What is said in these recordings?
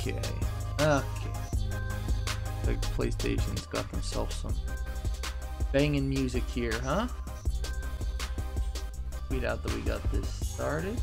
Okay. Okay. Like PlayStation's got themselves some banging music here, huh? Tweet out that we got this started.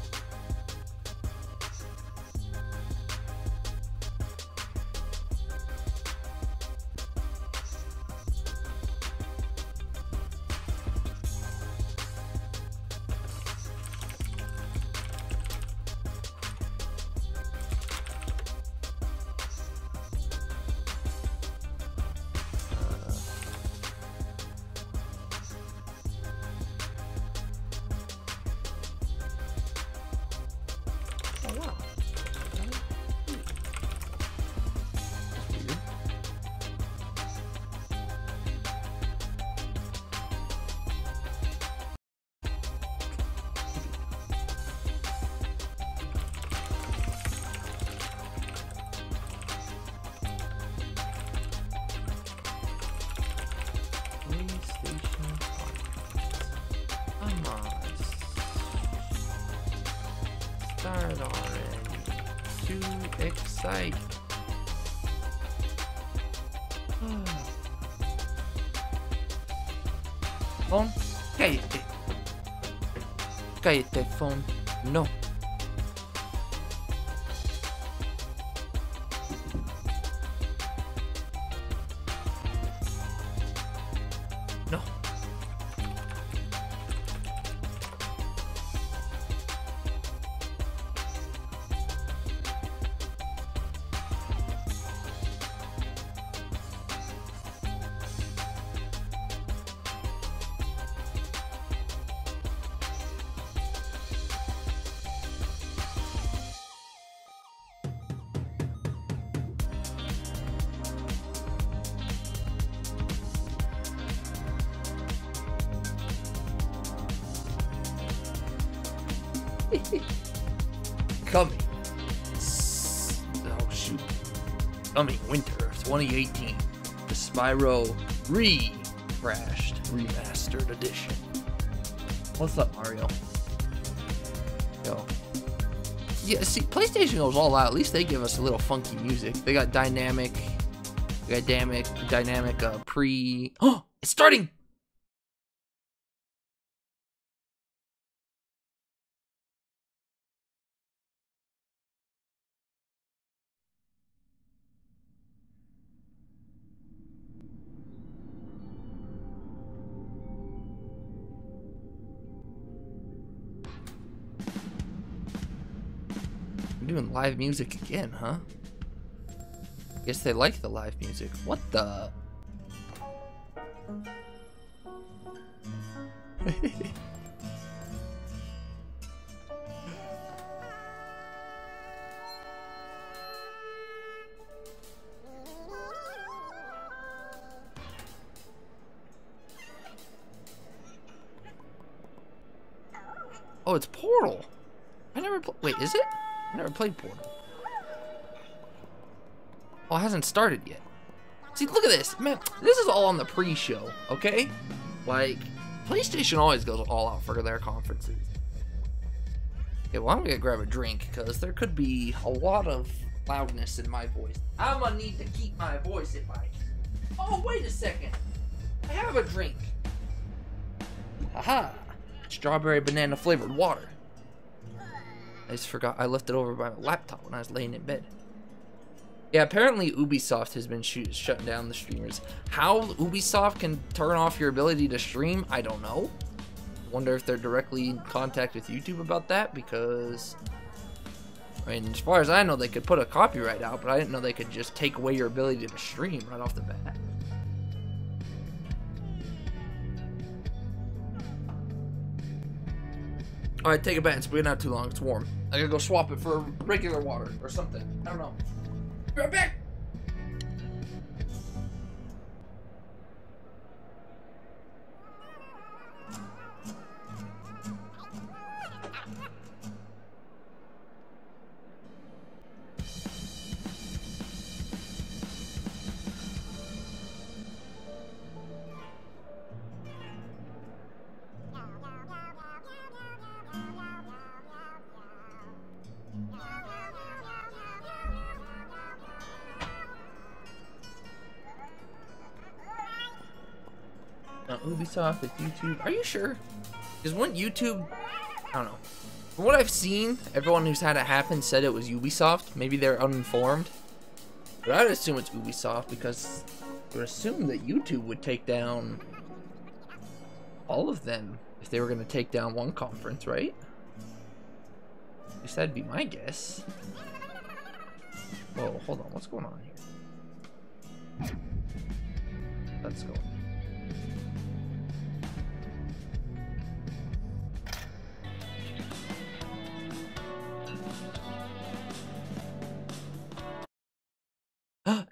Start already. Too excited. Phone? Cállate. Cállate, phone. No. No. Coming. Oh shoot. Coming winter 2018. The Spyro Crashed Remastered Edition. What's up, Mario? Yo. Yeah, see, PlayStation goes all out. At least they give us a little funky music. They got dynamic pre. Oh, it's starting. Doing live music again, huh? Guess they like the live music. What the? Oh, it's Portal. I never wait, is it? I never played Portal. Oh, it hasn't started yet. See, look at this. Man, this is all on the pre-show, okay? Like, PlayStation always goes all out for their conferences. Okay, well, I'm gonna grab a drink, because there could be a lot of loudness in my voice. I'm gonna need to keep my voice if I... Oh, wait a second. I have a drink. Haha. Strawberry banana flavored water. I just forgot I left it over by my laptop when I was laying in bed. Yeah, apparently Ubisoft has been shutting down the streamers. How Ubisoft can turn off your ability to stream, I don't know. Wonder if they're directly in contact with YouTube about that, because... I mean, as far as I know, they could put a copyright out, but I didn't know they could just take away your ability to stream right off the bat. Alright, take a bath. It's been out too long. It's warm. I gotta go swap it for regular water or something. I don't know. Be right back! Ubisoft, it's YouTube. Are you sure? Because when YouTube, I don't know. From what I've seen, everyone who's had it happen said it was Ubisoft. Maybe they're uninformed. But I'd assume it's Ubisoft because I would assume that YouTube would take down all of them if they were going to take down one conference, right? At least that'd be my guess. Whoa, hold on. What's going on here? Let's go.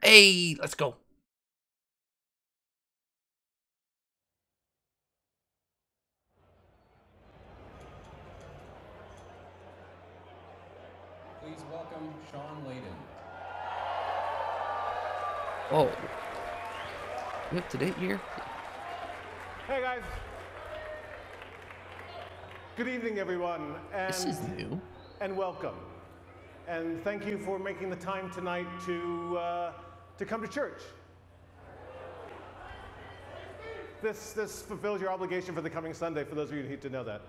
Hey, let's go. Please welcome Sean Layden. Oh. You up to date here? Hey guys. Good evening, everyone. This is new. And welcome. And thank you for making the time tonight to come to church. This fulfills your obligation for the coming Sunday, for those of you who need to know that.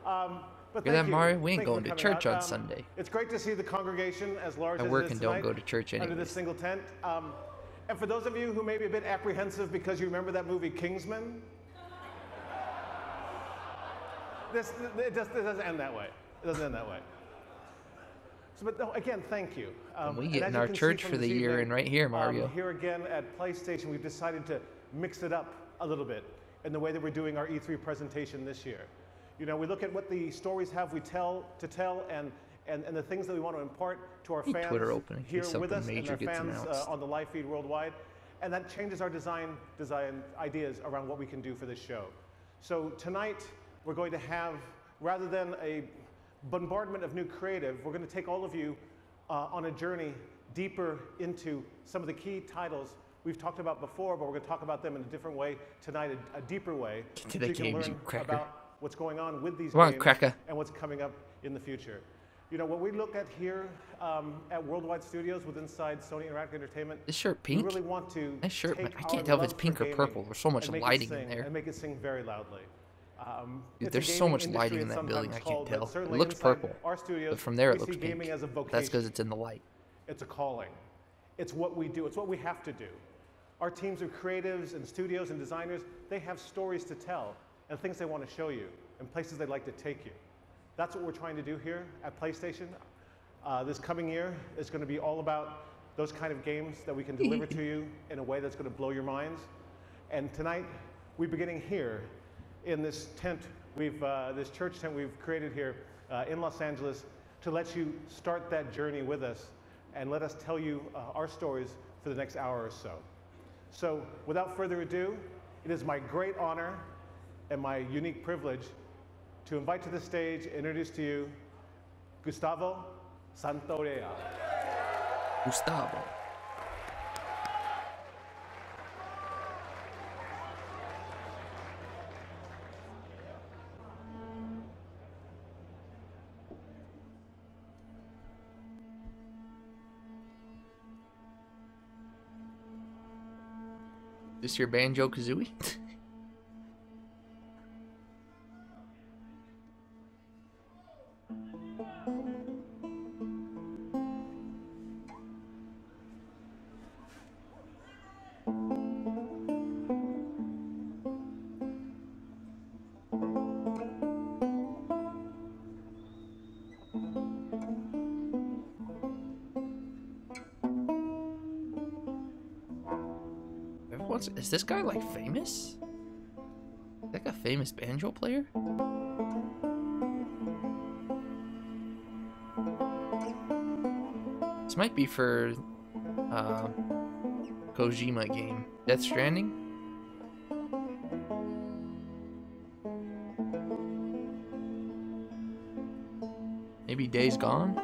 But Hear that, thank you. Mario? We ain't Thank you going for to coming church out. on Sunday. It's great to see the congregation as large I as work it is and tonight, don't go to church under anyways. this single tent. And for those of you who may be a bit apprehensive because you remember that movie Kingsman, it doesn't end that way. It doesn't end that way. So, but no, again, thank you. And we and get as in you our can see church from for the this year evening, and right here, Mario. Here again at PlayStation, we've decided to mix it up a little bit in the way that we're doing our E3 presentation this year. You know, we look at what the stories have we tell and the things that we want to impart to our fans Twitter open in here case with something us and major our gets fans announced. on the live feed worldwide. And that changes our design ideas around what we can do for this show. So tonight, we're going to have, rather than a bombardment of new creative, we're going to take all of you on a journey deeper into some of the key titles we've talked about before, but we're going to talk about them in a different way tonight, a deeper way, to so the you can games, learn you cracker. about what's going on with these Come on, games cracker. and what's coming up in the future. You know, what we look at here at Worldwide Studios with inside Sony Interactive Entertainment, This shirt we pink? really want to Nice shirt, take man. I our can't tell if it's love pink for or purple. gaming There's so much and make it lighting in sing, there. and make it sing very loudly. Dude, It's a there's so gaming much industry, lighting in it's that building, I sometimes can't called, tell. but It certainly looks inside purple, our studios, but from there it we looks see gaming pink. as a vocation. That's because it's in the light. It's a calling. It's what we do. It's what we have to do. Our teams of creatives and studios and designers, they have stories to tell and things they want to show you and places they'd like to take you. That's what we're trying to do here at PlayStation. This coming year is going to be all about those kind of games that we can deliver to you in a way that's going to blow your minds. And tonight, we're beginning here in this tent, this church tent we've created here in Los Angeles to let you start that journey with us and let us tell you our stories for the next hour or so. So without further ado, it is my great honor and my unique privilege to invite to the stage, introduce to you, Gustavo Santorea. Gustavo. This your Banjo-Kazooie? Is this guy like famous? Is that like a famous banjo player? This might be for Kojima game. Death Stranding? Maybe Days Gone?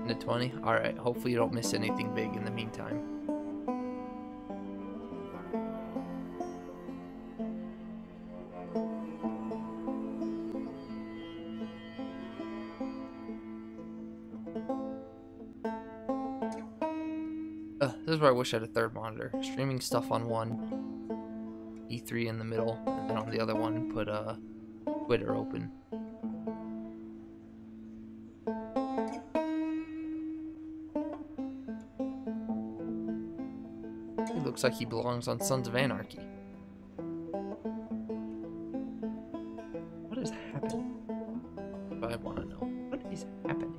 Into 20? Alright, hopefully you don't miss anything big in the meantime. This is where I wish I had a third monitor. Streaming stuff on one, E3 in the middle, and then on the other one put Twitter open. He looks like he belongs on Sons of Anarchy. What is happening? I want to know. What is happening?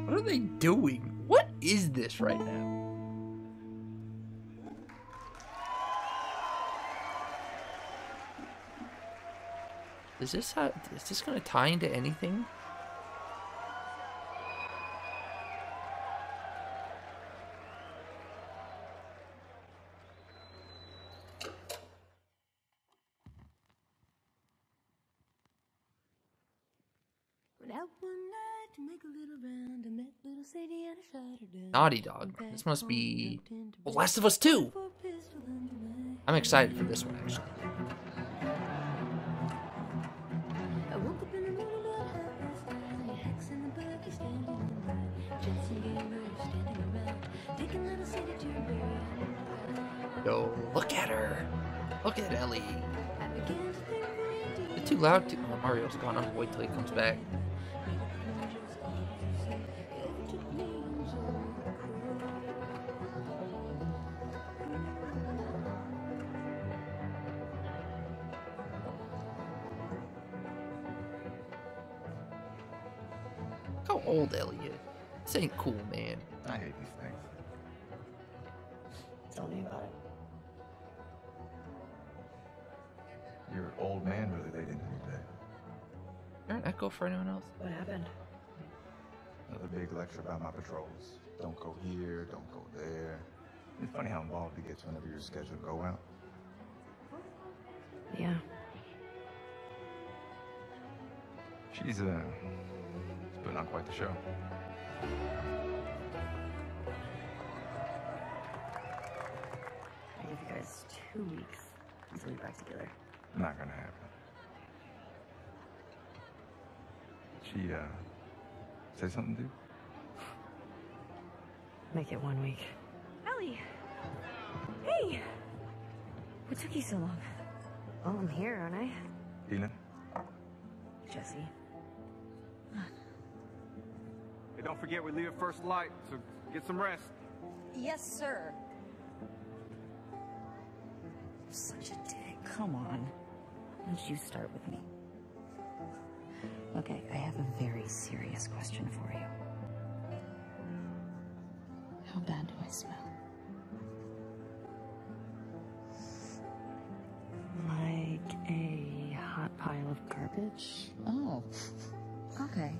What are they doing? What is this right now? Is this gonna tie into anything? Naughty Dog. This must be Last of Us 2. I'm excited for this one, actually. Yo, look at her. Look at Ellie. Is it too loud? Oh, Mario's gone. I'm gonna wait till he comes back. How old Ellie is? This ain't cool, man. I hate these things. Tell me about it. Your old man really laid into me today. Is there an echo for anyone else? What happened? Another big lecture about my patrols. Don't go here, don't go there. It's funny how involved he gets whenever you're scheduled to go out. Yeah. She's putting on quite the show. I give you guys 2 weeks until we're back together. Not gonna happen. She say something, dude? Make it 1 week. Ellie! Hey! What took you so long? Oh, I'm here, aren't I? Tina? Jesse. Hey, don't forget we leave at first light, so get some rest. Yes, sir. Such a dick. Come on. Why don't you start with me? Okay, I have a very serious question for you. How bad do I smell? Like a hot pile of garbage? Oh. Okay.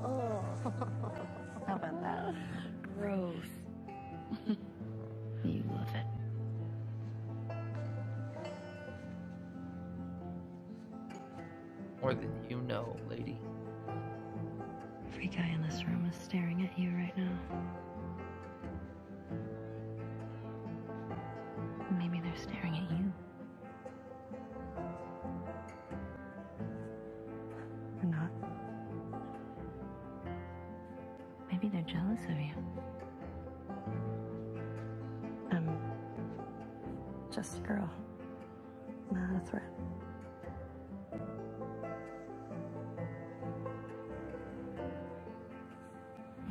Oh. How about that? Gross. You love it. More than you know, lady. Every guy in this room is staring at you right now. Maybe they're staring at you. Or not. Maybe they're jealous of you. I'm just a girl, not a threat.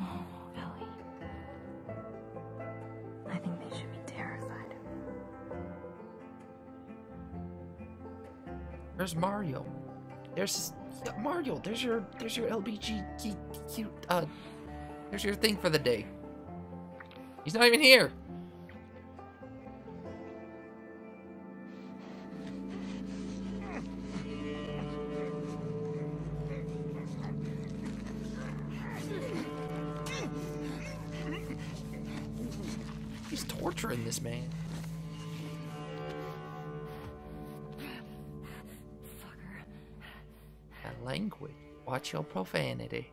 Oh, Ellie. I think they should be terrified. There's Mario. There's Mario. There's your LBGTQ. There's your thing for the day. He's not even here. torturing this man. Fucker. That language. Watch your profanity.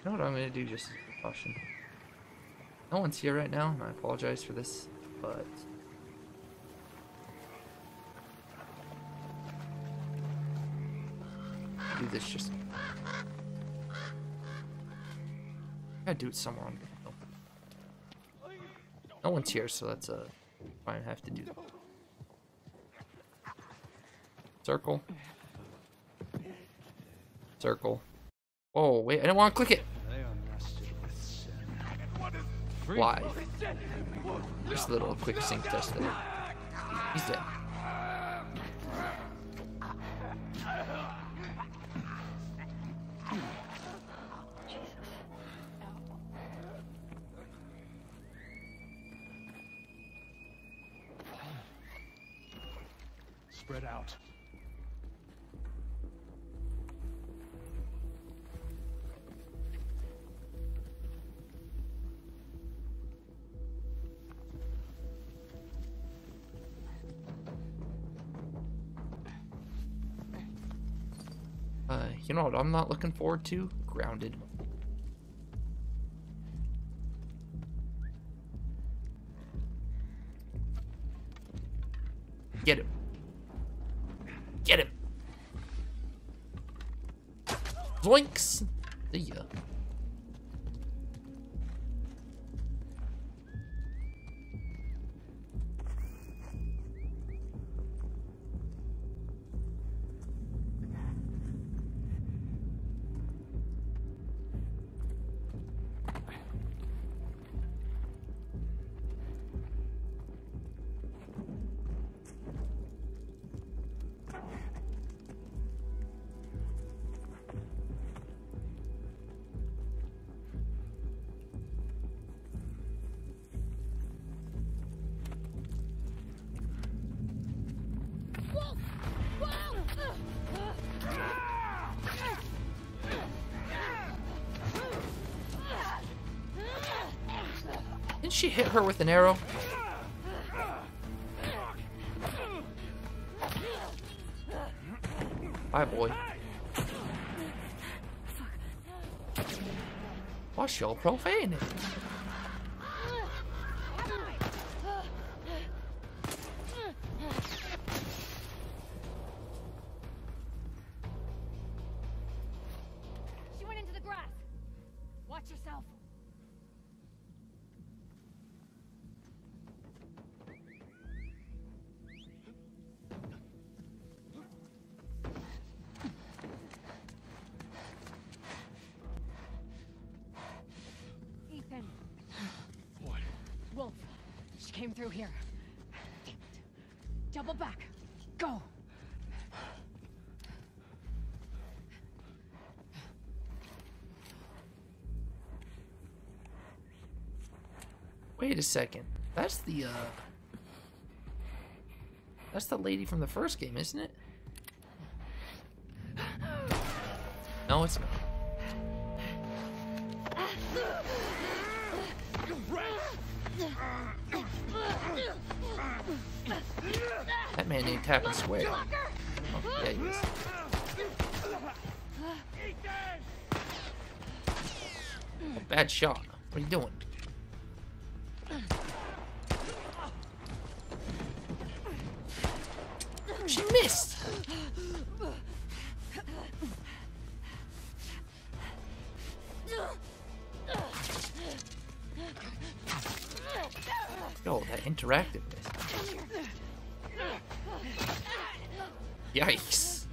You know what I'm gonna do just as a precaution? No one's here right now, and I apologize for this, but do this just. I gotta do it somewhere. No one's here, so that's I have to do that. Circle. Circle. Oh wait, I didn't want to click it. Why? Just a little quick sync test there. He's dead. Spread out. You know what I'm not looking forward to? Grounded. Get him. Get him. Zoinks. See ya. Didn't she hit her with an arrow? Bye, boy. What's your profanity? She went into the grass. Watch yourself. Ethan. What? Wolf. She came through here. Damn it. Double back. Go. Wait a second. That's the lady from the first game, isn't it? No, it's not. That man ain't tapping square. Oh, yeah, he is. Oh, bad shot. What are you doing? She missed. Yo, that interactiveness. Yikes.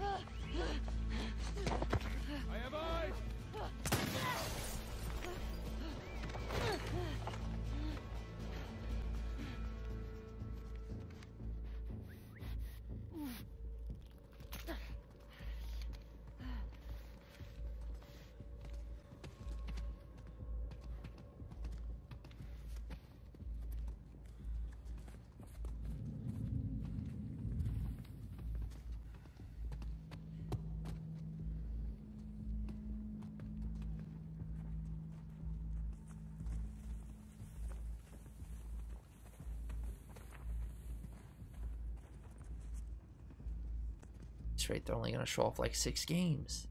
That's right, they're only gonna show off like 6 games.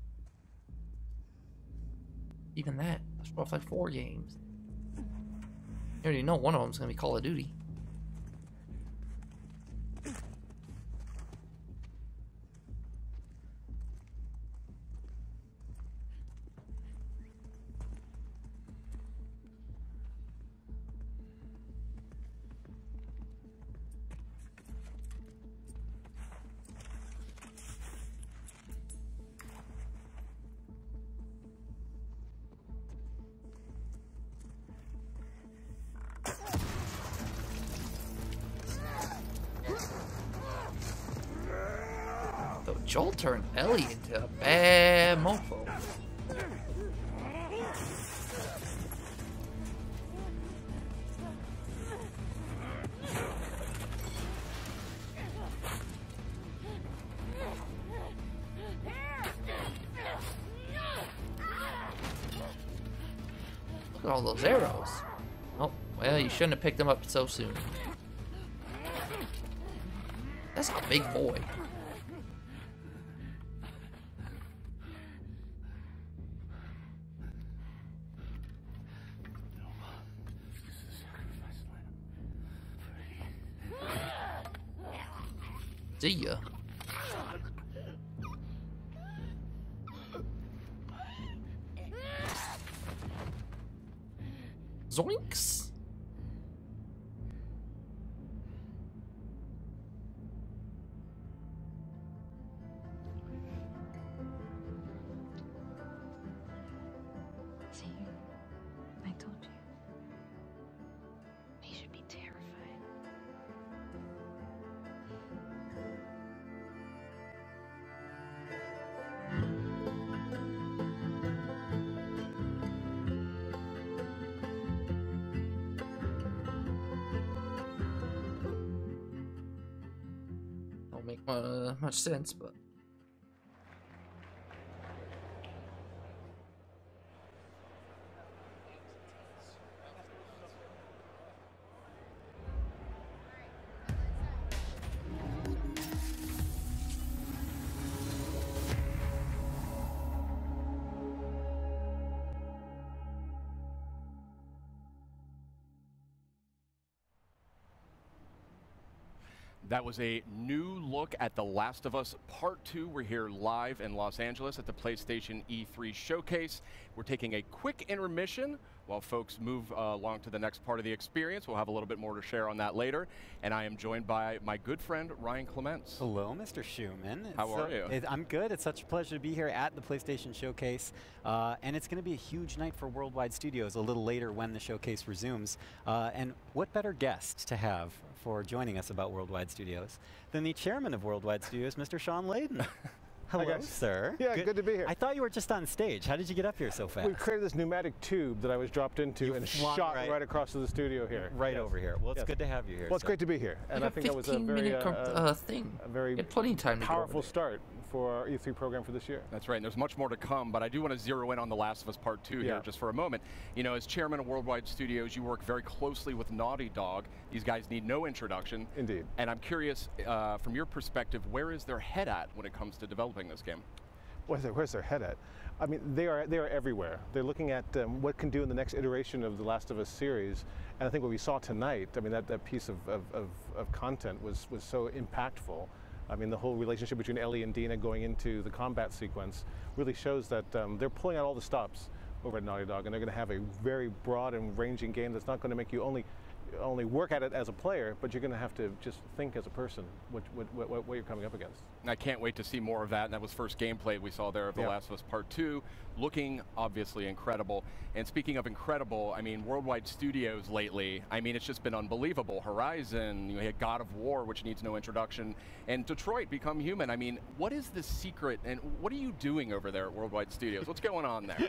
Even that, they'll show off like 4 games. You already know one of them's gonna be Call of Duty. So Joel turned Ellie into a bad mofo. Look at all those arrows. Oh, well, you shouldn't have picked them up so soon. That's a big boy. See ya. Zoinks! See, I told you. He should be terrified. Don't make much sense, but That was a new look at The Last of Us Part 2. We're here live in Los Angeles at the PlayStation E3 Showcase. We're taking a quick intermission while folks move along to the next part of the experience. We'll have a little bit more to share on that later. And I am joined by my good friend, Ryan Clements. Hello, Mr. Schumann. How are you? I'm good. It's such a pleasure to be here at the PlayStation Showcase. And it's going to be a huge night for Worldwide Studios a little later when the showcase resumes. And what better guest to have for joining us about Worldwide Studios than the chairman of Worldwide Studios, Mr. Sean Layden. Hello, sir. Yeah, good to be here. I thought you were just on stage. How did you get up here so fast? We created this pneumatic tube that I was dropped into and shot right across to the studio here. Right over here. Well, it's good to have you here. Well, it's great to be here. And I think that was a very, thing. A very plenty of time powerful start for our E3 program for this year. That's right, and there's much more to come, but I do want to zero in on The Last of Us Part 2 here just for a moment. You know, as chairman of Worldwide Studios, you work very closely with Naughty Dog. These guys need no introduction. Indeed. And I'm curious, from your perspective, where is their head at when it comes to developing this game? Where's their head at? I mean, they are everywhere. They're looking at what can do in the next iteration of the Last of Us series, and I think what we saw tonight, I mean, that piece of content was so impactful. I mean, the whole relationship between Ellie and Dina going into the combat sequence really shows that they're pulling out all the stops over at Naughty Dog, and they're going to have a very broad and ranging game that's not going to make you only work at it as a player, but you're going to have to just think as a person what you're coming up against. And I can't wait to see more of that. And that was first gameplay we saw there of The Last of Us Part 2, looking obviously incredible. And speaking of incredible, I mean, Worldwide Studios lately, I mean, it's just been unbelievable. Horizon, you had God of War, which needs no introduction, and Detroit Become Human. I mean, what is the secret, and what are you doing over there at Worldwide Studios? What's going on there?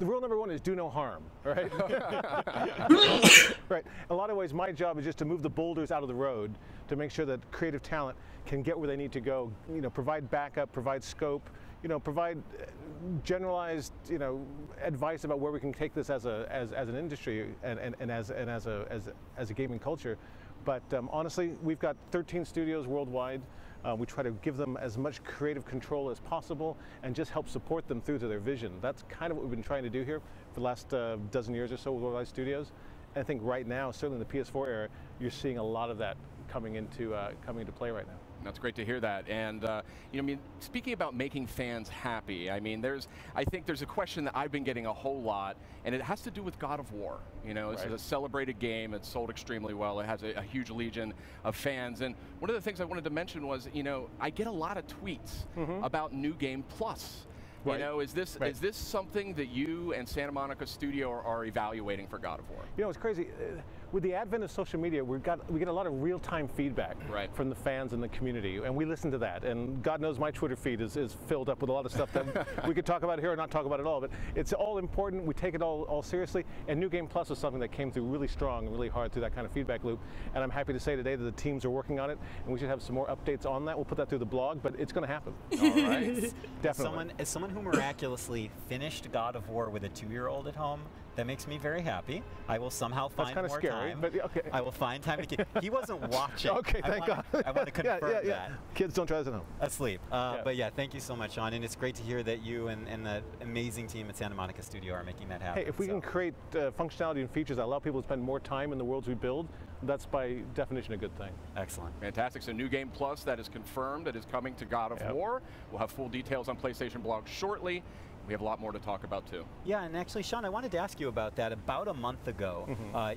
The rule number one is do no harm, right? Right. In a lot of ways, my job is just to move the boulders out of the road to make sure that creative talent can get where they need to go. You know, provide backup, provide scope. You know, provide generalized, you know, advice about where we can take this as an industry and as a gaming culture. But honestly, we've got 13 studios worldwide. We try to give them as much creative control as possible and just help support them through to their vision. That's kind of what we've been trying to do here for the last dozen years or so with Worldwide Studios. And I think right now, certainly in the PS4 era, you're seeing a lot of that coming into play right now. That's great to hear that. And you know, I mean, speaking about making fans happy, I mean, I think there's a question that I've been getting a whole lot, and it has to do with God of War. You know, this is a celebrated game. It's sold extremely well. It has a huge legion of fans. And one of the things I wanted to mention was, you know, I get a lot of tweets about New Game Plus. You know, is this something that you and Santa Monica Studio are evaluating for God of War? You know, it's crazy. With the advent of social media, we get a lot of real-time feedback from the fans and the community, and we listen to that. And God knows my Twitter feed is filled up with a lot of stuff that we could talk about here or not talk about at all. But it's all important. We take it all seriously. And New Game Plus is something that came through really strong and really hard through that kind of feedback loop. And I'm happy to say today that the teams are working on it, and we should have some more updates on that. We'll put that through the blog, but it's going to happen. All right. Definitely. As someone who miraculously finished God of War with a 2-year-old at home, that makes me very happy. I will somehow find more scary, time. But okay. I will find time to keep. He wasn't watching. Okay, thank God. I want to confirm that. Kids don't try this at home. Asleep. But yeah, thank you so much, Sean. And it's great to hear that you and the amazing team at Santa Monica Studio are making that happen. Hey, if we can create functionality and features that allow people to spend more time in the worlds we build, that's by definition a good thing. Excellent. Fantastic. So New Game Plus, that is confirmed. That is coming to God of War. We'll have full details on PlayStation blog shortly. We have a lot more to talk about, too. Yeah, and actually, Sean, I wanted to ask you about that. About a month ago,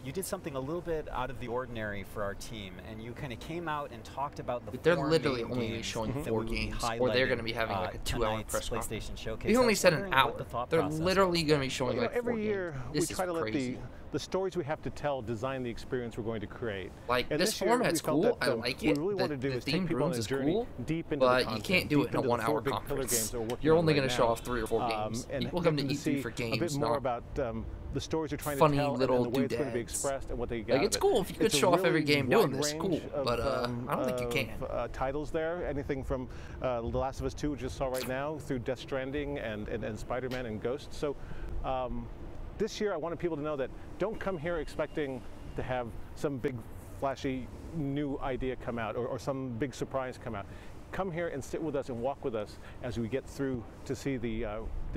you did something a little bit out of the ordinary for our team, and you kind of came out and talked about the They're literally only showing 4 games, or they're going to be having like a 2-hour press conference. PlayStation showcase. He only said an hour. They're literally going to be showing like 4 every year games. we try to let the stories we have to tell design the experience we're going to create. Like, and this format's cool. I like it. What we really want to do is take people on a journey deep into but the content, you can't do it in a 1-hour conference. You're only going to show off 3 or 4 games. And people come to E3 for games, a bit more not about the stories you're trying funny to tell little and the way it's going to be doodads. expressed and what they get. Like, it's cool if you could show off every game doing this, cool. But I don't think you can. Titles there, anything from The Last of Us 2, which you just saw right now, through Death Stranding and Spider-Man and Ghost. So this year I wanted people to know that don't come here expecting to have some big flashy new idea come out or some big surprise come out. Come here and sit with us and walk with us as we get through to see the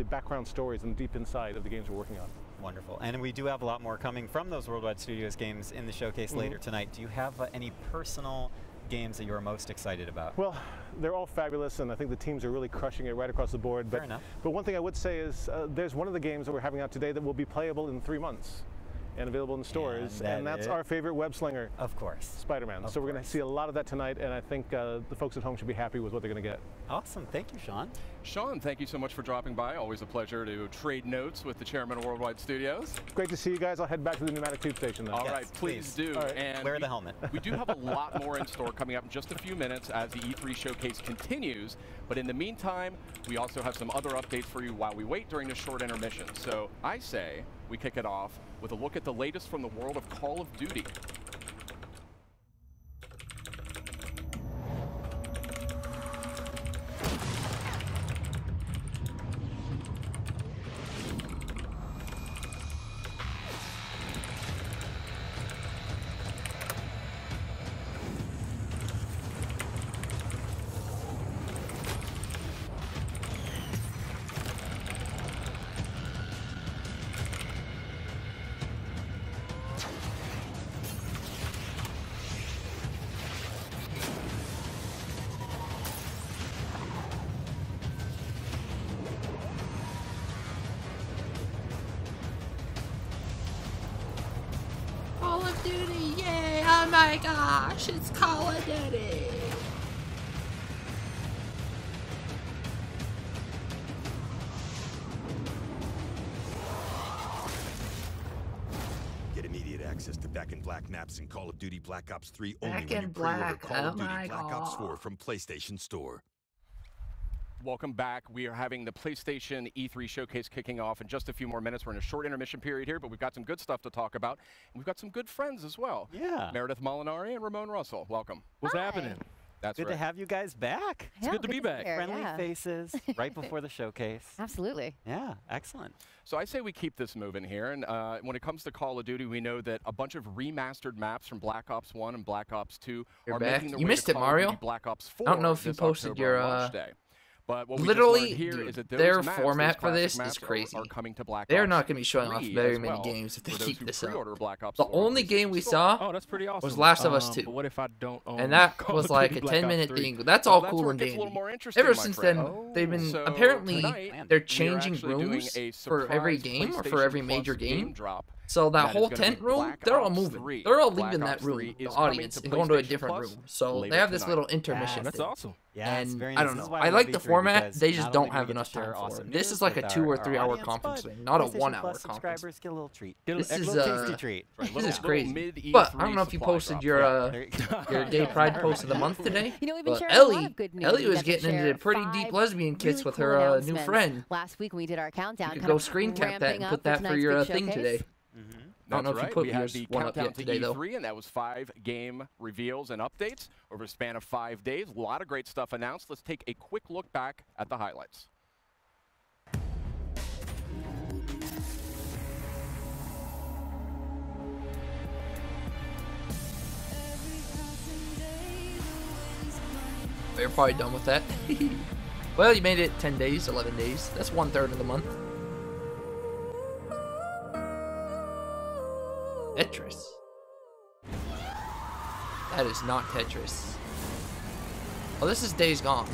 background stories and deep inside of the games we're working on. Wonderful. And we do have a lot more coming from those Worldwide Studios games in the showcase later tonight. Do you have any personal games that you're most excited about? Well, they're all fabulous, and I think the teams are really crushing it right across the board. Fair enough. But one thing I would say is there's one of the games that we're having out today that will be playable in 3 months and available in stores, and that's our favorite web slinger. Of course. Spider-Man. So we're going to see a lot of that tonight, and I think the folks at home should be happy with what they're going to get. Awesome. Thank you, Sean. Sean, thank you so much for dropping by. Always a pleasure to trade notes with the chairman of Worldwide Studios. Great to see you guys. I'll head back to the pneumatic tube station then. All right, please do. All right. And wear the helmet. We do have a lot more in store coming up in just a few minutes as the E3 showcase continues. But in the meantime, we also have some other updates for you while we wait during this short intermission. So I say we kick it off with a look at the latest from the world of Call of Duty. Call of Duty, yay! Oh my gosh, it's Call of Duty! Get immediate access to Back in Black maps in Call of Duty Black Ops 3 only Back when in you pre-order Black, Call of oh Duty my Black Ops 4 God. from PlayStation Store. Welcome back. We are having the PlayStation E3 showcase kicking off in just a few more minutes. We're in a short intermission period here, but we've got some good stuff to talk about. And we've got some good friends as well. Yeah. Meredith Molinari and Ramon Russell. Welcome. What's happening? That's Good right. to have you guys back. It's good to be back. Friendly faces right before the showcase. Absolutely. Yeah, excellent. So I say we keep this moving here. And when it comes to Call of Duty, we know that a bunch of remastered maps from Black Ops 1 and Black Ops 2 You're are back. making their You way missed to it, Call of Mario. Duty Black Ops 4 I don't know if you this posted October your on launch day. But what we literally, just learned here dude, is that those their maps, format those for this classic is maps crazy. Are coming to Black They're Ops not going to be showing off 3 very as many well games if they for those keep who this up. pre-order Black Ops The 4 on only game we PlayStation saw Oh, that's pretty awesome. was Last of Us 2. But what if I don't own And that Call was of like Duty a Black Ops 10-minute 3? thing. That's Well, all that's cool where and it gets a little dandy. more interesting, Ever my since friend. then, they've been So apparently tonight, they're we are changing actually doing rooms a for every surprise game or for PlayStation every Plus major game. drop. So that That is whole gonna tent be room, Black they're all Ops moving. 3. They're all Black leaving that Ops room, 3 the is coming audience, to and going to a PlayStation different Plus room. So later they have this tonight. little intermission That's thing. awesome. Yeah, it's And very I nice. don't This is know. why I love like the E3 format. because They just not don't only do we have get to enough share time for awesome it. This news is like a with 2 or our 3 hour audience, conference but thing, not a PlayStation 1 hour Plus conference. subscribers get a little treat. This is Tasty treat. this is crazy. mid-E3 But I don't know if you supply posted drop. your Gay Pride post of the month today. You know, we've been But sharing a lot Ellie of good news. Ellie We was got to getting into share pretty 5 deep lesbian kits really with cool her new announcements. friend. Last week when we did our countdown, You could kind go of screen cap that ramping and up put that tonight's for your big thing showcase. today. I don't know if you That's put right. We had yours the one up countdown yet to today, though. E3, and that was 5 game reveals and updates over a span of 5 days. A lot of great stuff announced. Let's take a quick look back at the highlights. You're probably done with that. Well, you made it 10 days, 11 days. That's 1/3 of the month. Tetris. That is not Tetris. Oh, this is Days Gone.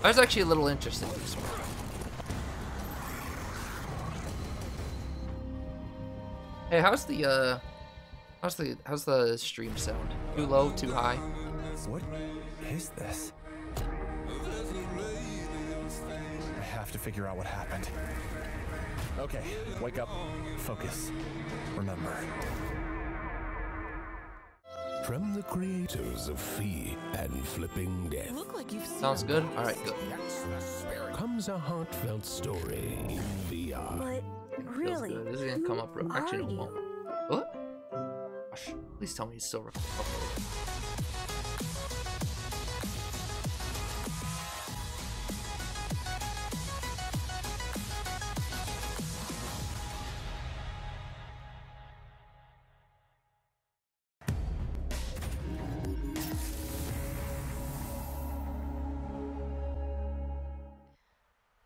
I was actually a little interested in this one. Hey, how's the stream sound? Too low, too high? What is this? I have to figure out what happened. Okay, wake up, focus, remember. From the creators of Fee and Flipping Death. Look like you've seen Sounds good? Alright, good. Comes a heartfelt story in VR. But Feels really, good. This is gonna come up real. who Actually, are no, it you? won't. What? Gosh, please tell me it's still recording.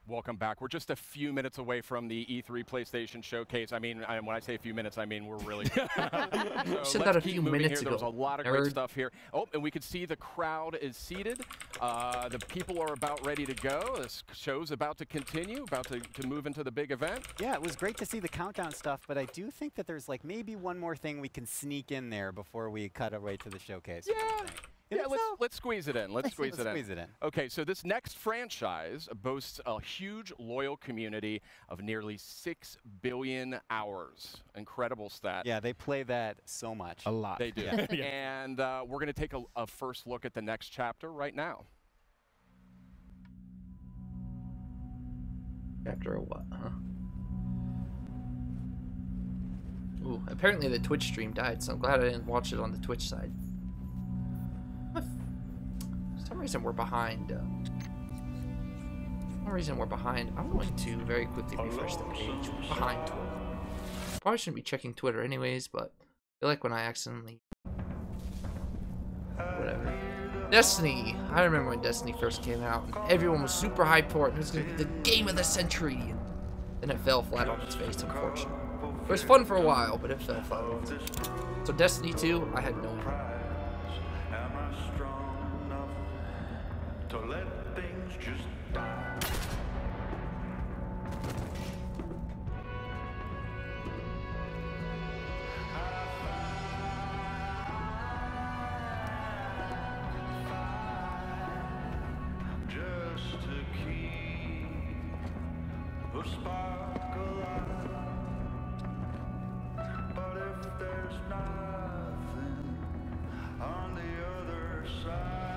Welcome back. We're just a few minutes away from the E3 PlayStation Showcase. I mean, when I say a few minutes, I mean we're really so Said let's that a keep few moving minutes here. There's a ago, lot of great nerd. stuff here. Oh, and we can see the crowd is seated. The people are about ready to go. This show's about to continue, about to move into the big event. Yeah, it was great to see the countdown stuff, but I do think that there's like maybe one more thing we can sneak in there before we cut away to the showcase. Yeah, let's squeeze it in. Let's squeeze it in. in. Okay, so this next franchise boasts a huge, loyal community of nearly 6 billion hours. Incredible stat. Yeah, they play that so much. A lot. They do. Yeah. And we're going to take a first look at the next chapter right now. Chapter of what, huh? Ooh, apparently the Twitch stream died, so I'm glad I didn't watch it on the Twitch side. For some reason we're behind. I'm going to very quickly refresh the page. We're behind Twitter. Probably shouldn't be checking Twitter anyways, but I feel like when I accidentally... Whatever. Destiny! I remember when Destiny first came out, and everyone was super hyped for it, and it was going to be the game of the century, and then it fell flat on its face, unfortunately. It was fun for a while, but it fell flat on its face. So Destiny 2, I had no idea. To let things just die. Just to keep the spark alive. But if there's nothing on the other side.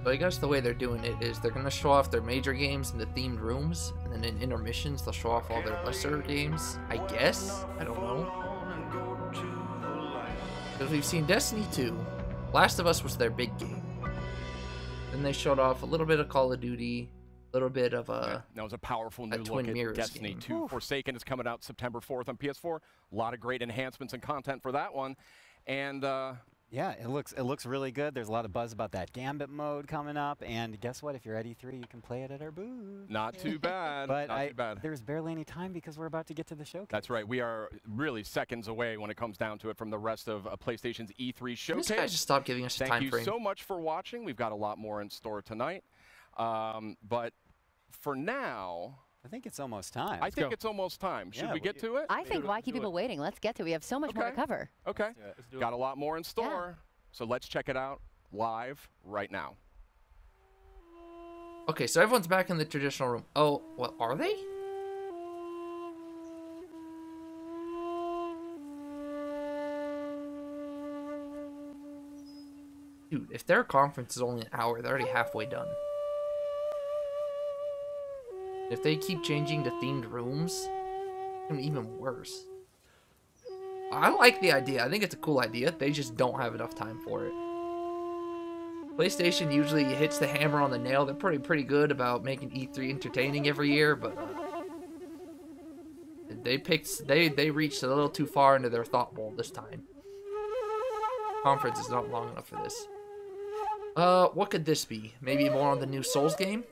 So I guess the way they're doing it is they're gonna show off their major games in the themed rooms, and then in intermissions they'll show off all their lesser games. I guess? I don't know. Because we've seen Destiny 2. Last of Us was their big game. Then they showed off a little bit of Call of Duty, a little bit of a... That was a powerful new Twin look at Mirrors Destiny game. 2. Forsaken is coming out September 4th on PS4. A lot of great enhancements and content for that one. And yeah, it looks really good. There's a lot of buzz about that Gambit mode coming up. And guess what? If you're at E3, you can play it at our booth. Not too bad. But Not too bad. There's barely any time because we're about to get to the showcase. That's right. We are really seconds away when it comes down to it from the rest of PlayStation's E3 showcase. This guy just stopped giving us a time frame. Thank you so much for watching. We've got a lot more in store tonight. But for now... I think it's almost time. I think it's almost time. Should we get to it? I think why keep people waiting? Let's get to it. We have so much more to cover. Okay. Got a lot more in store. So let's check it out live right now. Okay, so everyone's back in the traditional room. Oh, what are they? Dude, if their conference is only an hour, they're already halfway done. If they keep changing to themed rooms, it's gonna be even worse. I like the idea. I think it's a cool idea. They just don't have enough time for it. PlayStation usually hits the hammer on the nail. They're pretty good about making E3 entertaining every year, but they reached a little too far into their thought bowl this time. Conference is not long enough for this. What could this be? Maybe more on the new Souls game?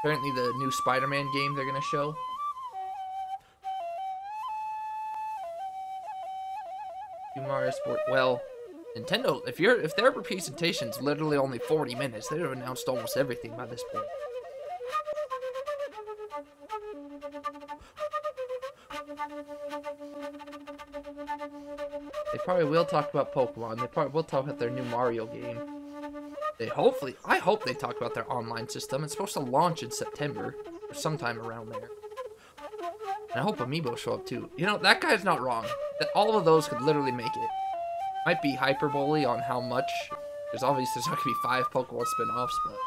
Apparently the new Spider-Man game they're gonna show. Mario Sport. Well, Nintendo, if their presentation's literally only 40 minutes, they'd have announced almost everything by this point. They probably will talk about Pokemon. They probably will talk about their new Mario game. I hope they talk about their online system. It's supposed to launch in September, or sometime around there. And I hope Amiibo show up too. You know, that guy's not wrong. All of those could literally make it. Might be hyperbole on how much, because obviously there's not going to be 5 Pokemon spin-offs, but...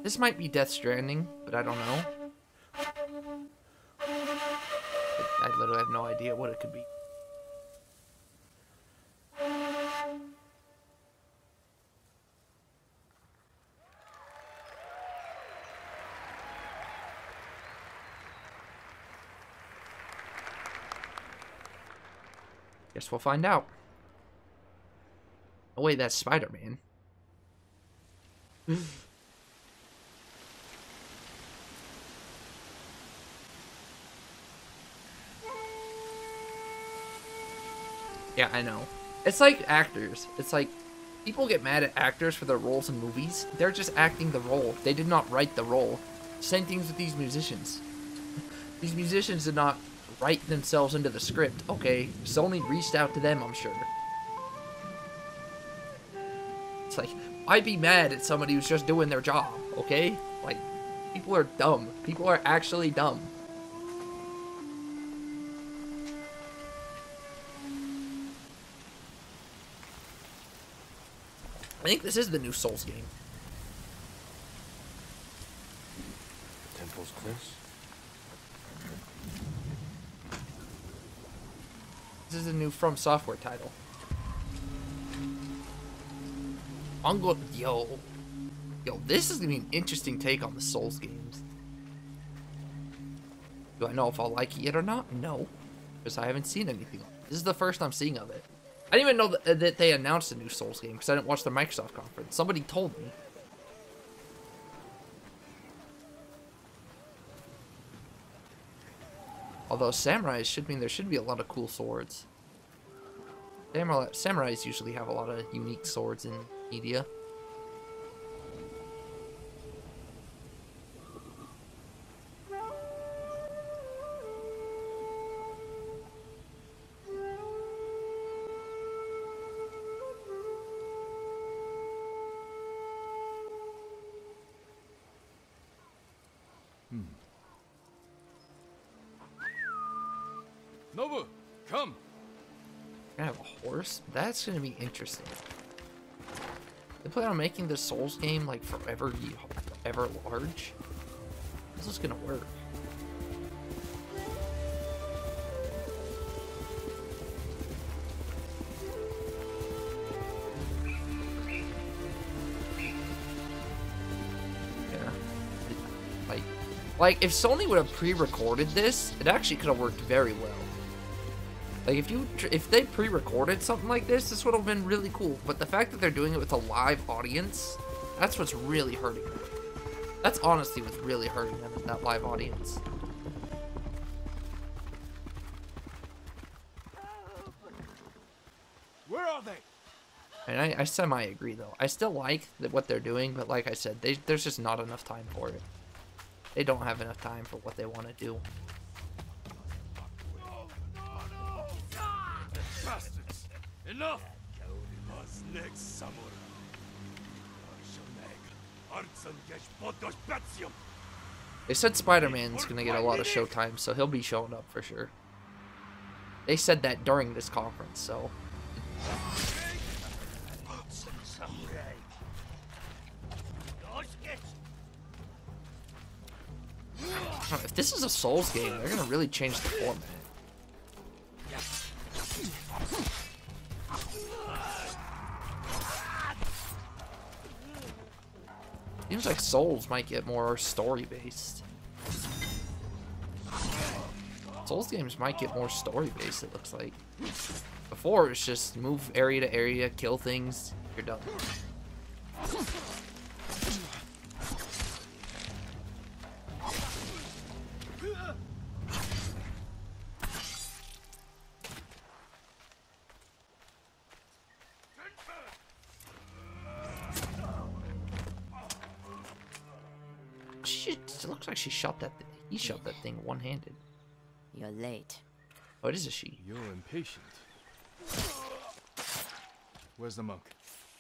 This might be Death Stranding, but I don't know. I literally have no idea what it could be. Guess we'll find out. Oh wait, that's Spider-Man. Yeah, I know. It's like actors. It's like people get mad at actors for their roles in movies. They're just acting the role. They did not write the role. Same things with these musicians. These musicians did not write themselves into the script. Okay, Sony reached out to them, I'm sure. It's like, I'd be mad at somebody who's just doing their job, okay? Like, people are dumb. People are actually dumb. I think this is the new Souls game. Temple's close. This is a new From Software title. Yo, this is gonna be an interesting take on the Souls games. Do I know if I'll like it yet or not? No, because I haven't seen anything. This is the first I'm seeing of it. I didn't even know that they announced a new Souls game because I didn't watch the Microsoft conference. Somebody told me. Although samurais should mean there should be a lot of cool swords. Samurais usually have a lot of unique swords in media. Nobu, come. gonna have a horse? That's gonna be interesting. They plan on making the Souls game like forever large? This is gonna work. Like, if Sony would have pre-recorded this, it actually could have worked very well. Like, if they pre-recorded something like this would have been really cool. But the fact that they're doing it with a live audience, that's what's really hurting them. That's honestly what's really hurting them, is that live audience. Where are they? And I semi-agree, though. I still like what they're doing, but like I said, there's just not enough time for it. They don't have enough time for what they want to do. Bastards! Enough! Next samurai. They said Spider-Man's gonna get a lot of showtime, so he'll be showing up for sure. They said that during this conference, so. If this is a Souls game, they're gonna really change the format. Seems like Souls might get more story-based. Souls games might get more story-based, it looks like. Before, it's just move area to area, kill things, you're done. It looks like she shot that thing. He shot that thing one-handed. You're late. Oh, it is a she. You're impatient. Where's the monk?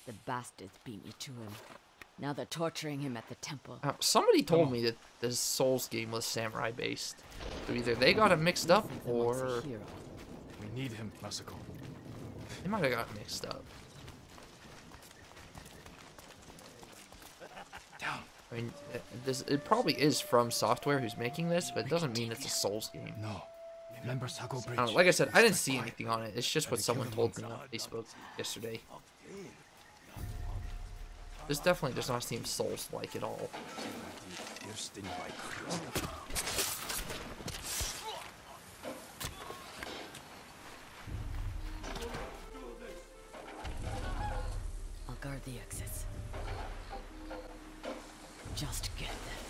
The bastards beat me to him. Now they're torturing him at the temple. Somebody told me that this Souls game was samurai-based. So either they got it mixed up, or... We need him, Masako. They might have got mixed up. Down. I mean, it probably is From Software who's making this, but it doesn't mean it's a Souls game. No. Remember Sago Bridge? I don't know, like I said, I didn't see anything on it. It's just what someone told me on Facebook yesterday. This definitely does not seem Souls-like at all. I'll guard the exits. Just get that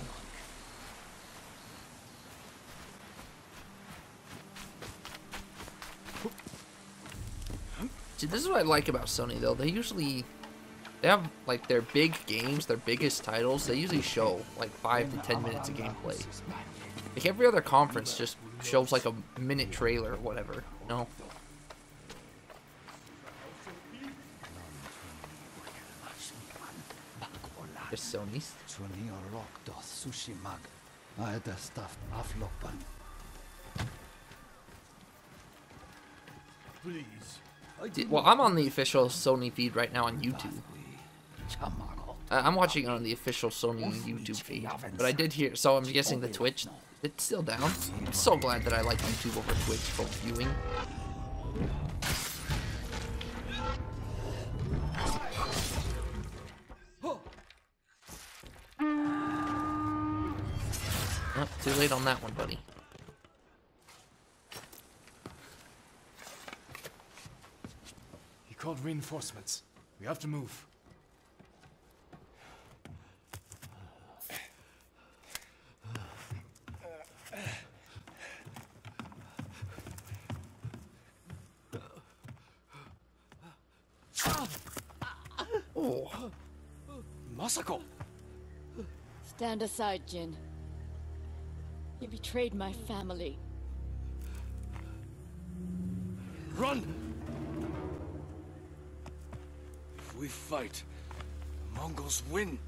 monk. See, this is what I like about Sony, though. They have, like, their big games, their biggest titles, they usually show, like, 5 to 10 minutes of gameplay. Like, every other conference just shows, like, a minute trailer or whatever, you know? It's Sony's. Please. Well, I'm on the official Sony feed right now on YouTube. I'm watching it on the official Sony YouTube feed, but I did hear, so I'm guessing the Twitch, it's still down. I'm so glad that I like YouTube over Twitch for viewing. Oh, too late on that one, buddy. He called reinforcements. We have to move. Oh. Masako! Stand aside, Jin. You betrayed my family. Run! If we fight, the Mongols win.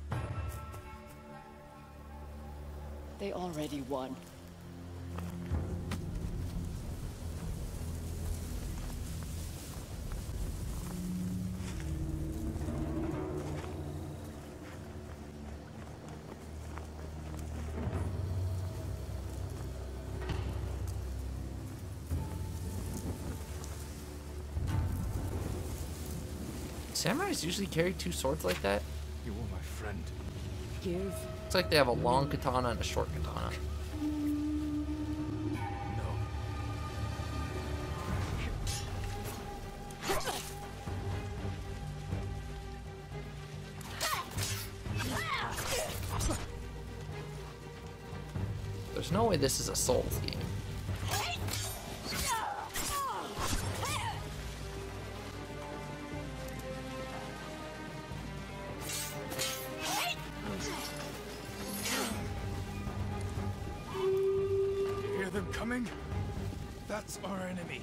They already won. samurais usually carry two swords like that? You were my friend. Give. It's like they have a long katana and a short katana. There's no way this is a Souls game. You hear them coming? That's our enemy.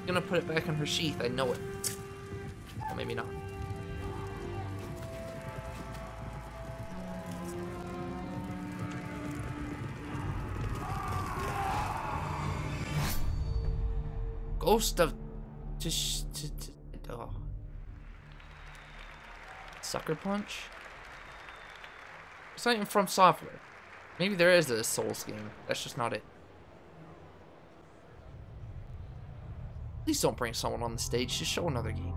Gonna put it back in her sheath, I know it. Well, maybe not. Ghost of... Oh. Sucker Punch? It's not even from software. Maybe there is a Souls game. That's just not it. Please don't bring someone on the stage. Just show another game.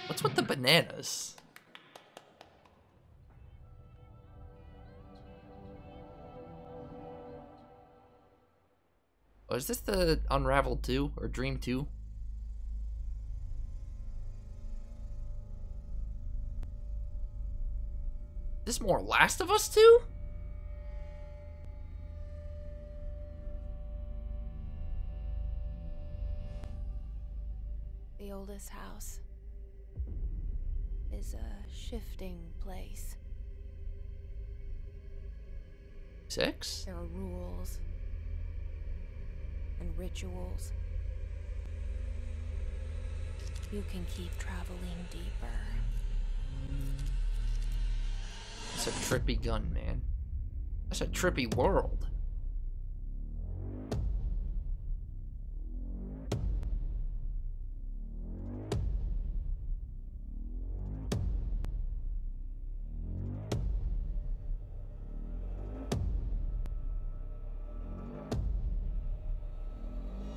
What's with the bananas? Oh, is this the Unraveled 2 or Dream 2? Is this more Last of Us 2? The oldest house is a shifting place. 6? There are rules and rituals. You can keep traveling deeper. That's a trippy gun, man. That's a trippy world.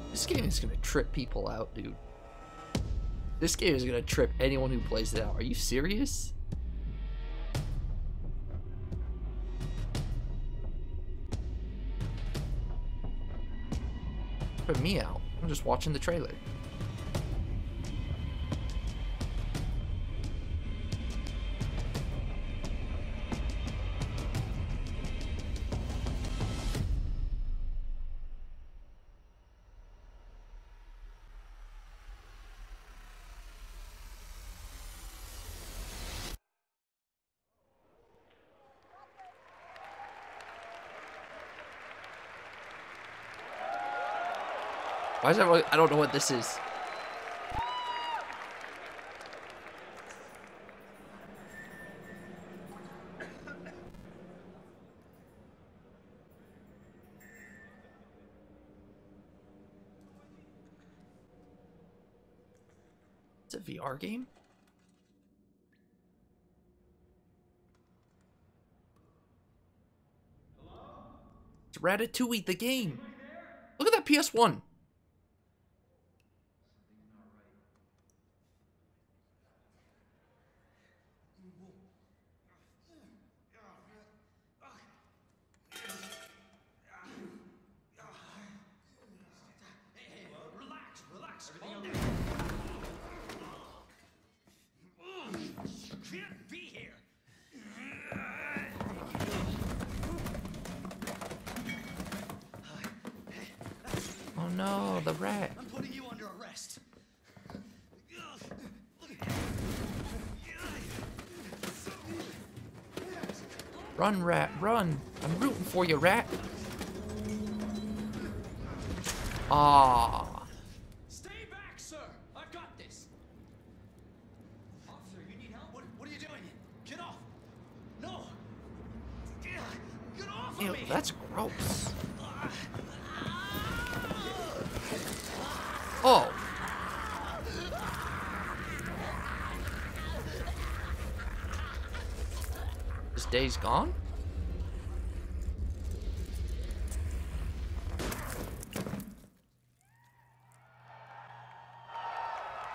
This game is gonna trip people out, dude. This game is gonna trip anyone who plays it out. Are you serious? Tripping me out. I'm just watching the trailer. Why is everyone... I don't know what this is. It's a VR game? It's Ratatouille, the game. Look at that PS1. Oh no, the rat. I'm putting you under arrest. Run, rat, run. I'm rooting for you, rat. Ah. Stay back, sir. I've got this. Officer, you need help? What are you doing? Get off. No. Get off of Ew, me. that's gross. Oh. This day's gone?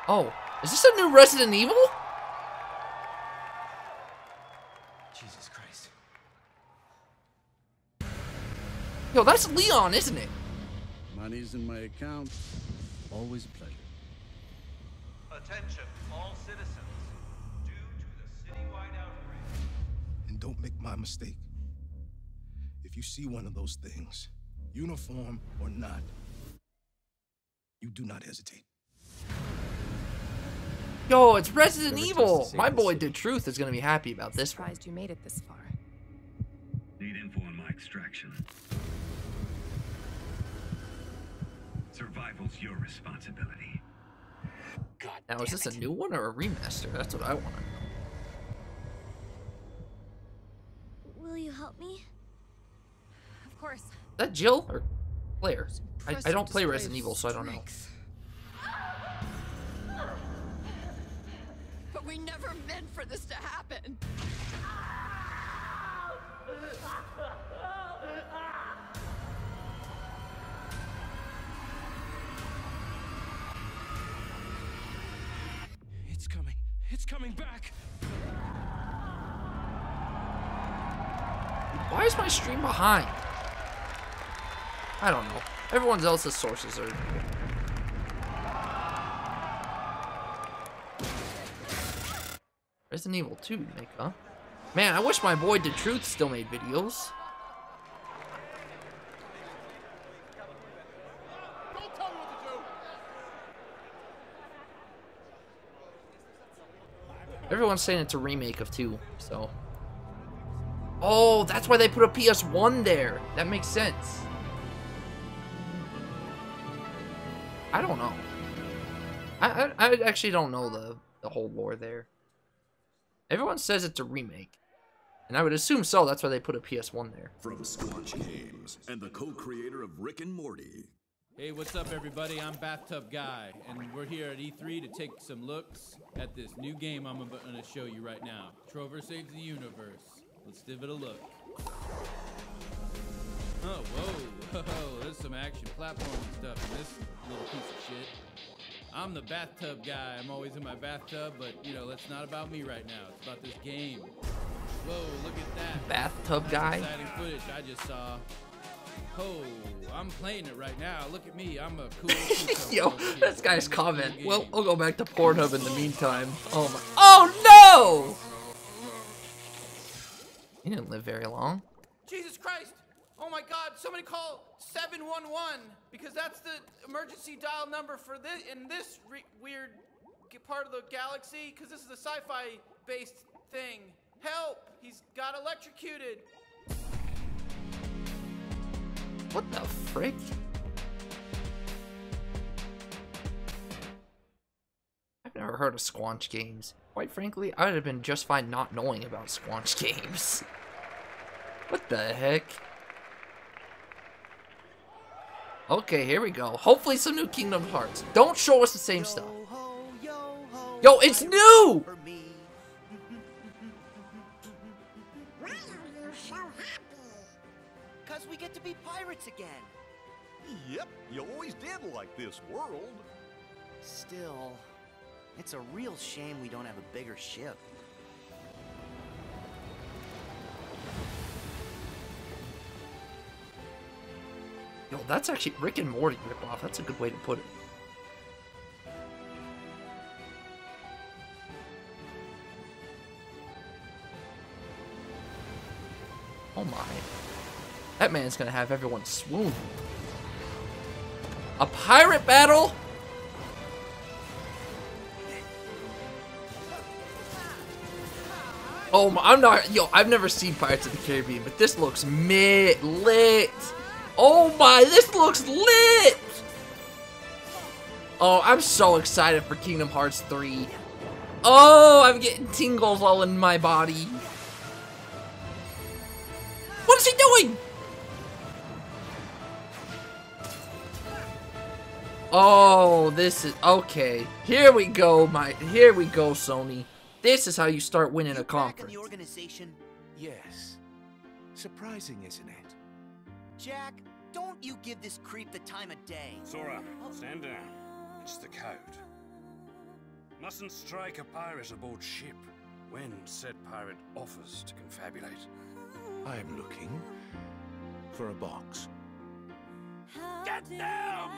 Oh, is this a new Resident Evil? Jesus Christ. Yo, that's Leon, isn't it? Money's in my account. Always a pleasure. Attention, all citizens. Due to the citywide outbreak. And don't make my mistake. If you see one of those things, uniform or not, you do not hesitate. Yo, it's Resident Evil! My boy The Truth is gonna be happy about this one. Surprised you made it this far. Need info on my extraction. Survival's your responsibility. God, now is this a new one or a remaster? That's what I want to know. Will you help me? Of course. Is that Jill or Claire? I don't play Resident Evil, so I don't know. But we never meant for this to happen. It's coming. It's coming back. Why is my stream behind? I don't know. Everyone else's sources are... Resident Evil 2 remake, huh? Man, I wish my boy The Truth still made videos. Everyone's saying it's a remake of 2, so... Oh, that's why they put a PS1 there. That makes sense. I don't know. I actually don't know the whole lore there. Everyone says it's a remake. And I would assume so, that's why they put a PS1 there. From Squanch Games and the co-creator of Rick and Morty. Hey, what's up, everybody? I'm Bathtub Guy, and we're here at E3 to take some looks at this new game I'm going to show you right now. Trover Saves the Universe. Let's give it a look. Oh, whoa, there's some action platforming stuff in this little piece of shit. I'm the bathtub guy. I'm always in my bathtub, but, you know, that's not about me right now. It's about this game. Whoa, look at that. Bathtub guy? Exciting footage I just saw. Oh, I'm playing it right now. Look at me. I'm a cool Yo, this guy's comment. Well, I'll go back to Pornhub in the meantime. Oh my... Oh, no! He didn't live very long. Jesus Christ! Oh my God! Somebody call 711 because that's the emergency dial number for this in this weird part of the galaxy. Because this is a sci-fi based thing. Help! He's got electrocuted. What the frick? I've never heard of Squanch Games. Quite frankly, I would have been just fine not knowing about Squanch Games. What the heck? Okay, here we go. Hopefully some new Kingdom Hearts. Don't show us the same stuff. Yo, it's new! Why are you so happy? Because we get to be pirates again. Yep, you always did like this world. Still, it's a real shame we don't have a bigger ship. Yo, that's actually Rick and Morty ripoff. That's a good way to put it. Oh my. That man's gonna have everyone swoon. A pirate battle? Oh my, I'm not, yo, I've never seen Pirates of the Caribbean, but this looks lit. Oh my, this looks lit. Oh, I'm so excited for Kingdom Hearts 3. Oh, I'm getting tingles all in my body. What is he doing? Oh, this is, okay. Here we go, Sony. This is how you start winning a conference. The organization? Yes. Surprising, isn't it? Jack, don't you give this creep the time of day. Sora, stand down. It's the code. Mustn't strike a pirate aboard ship when said pirate offers to confabulate. I'm looking for a box. Get them!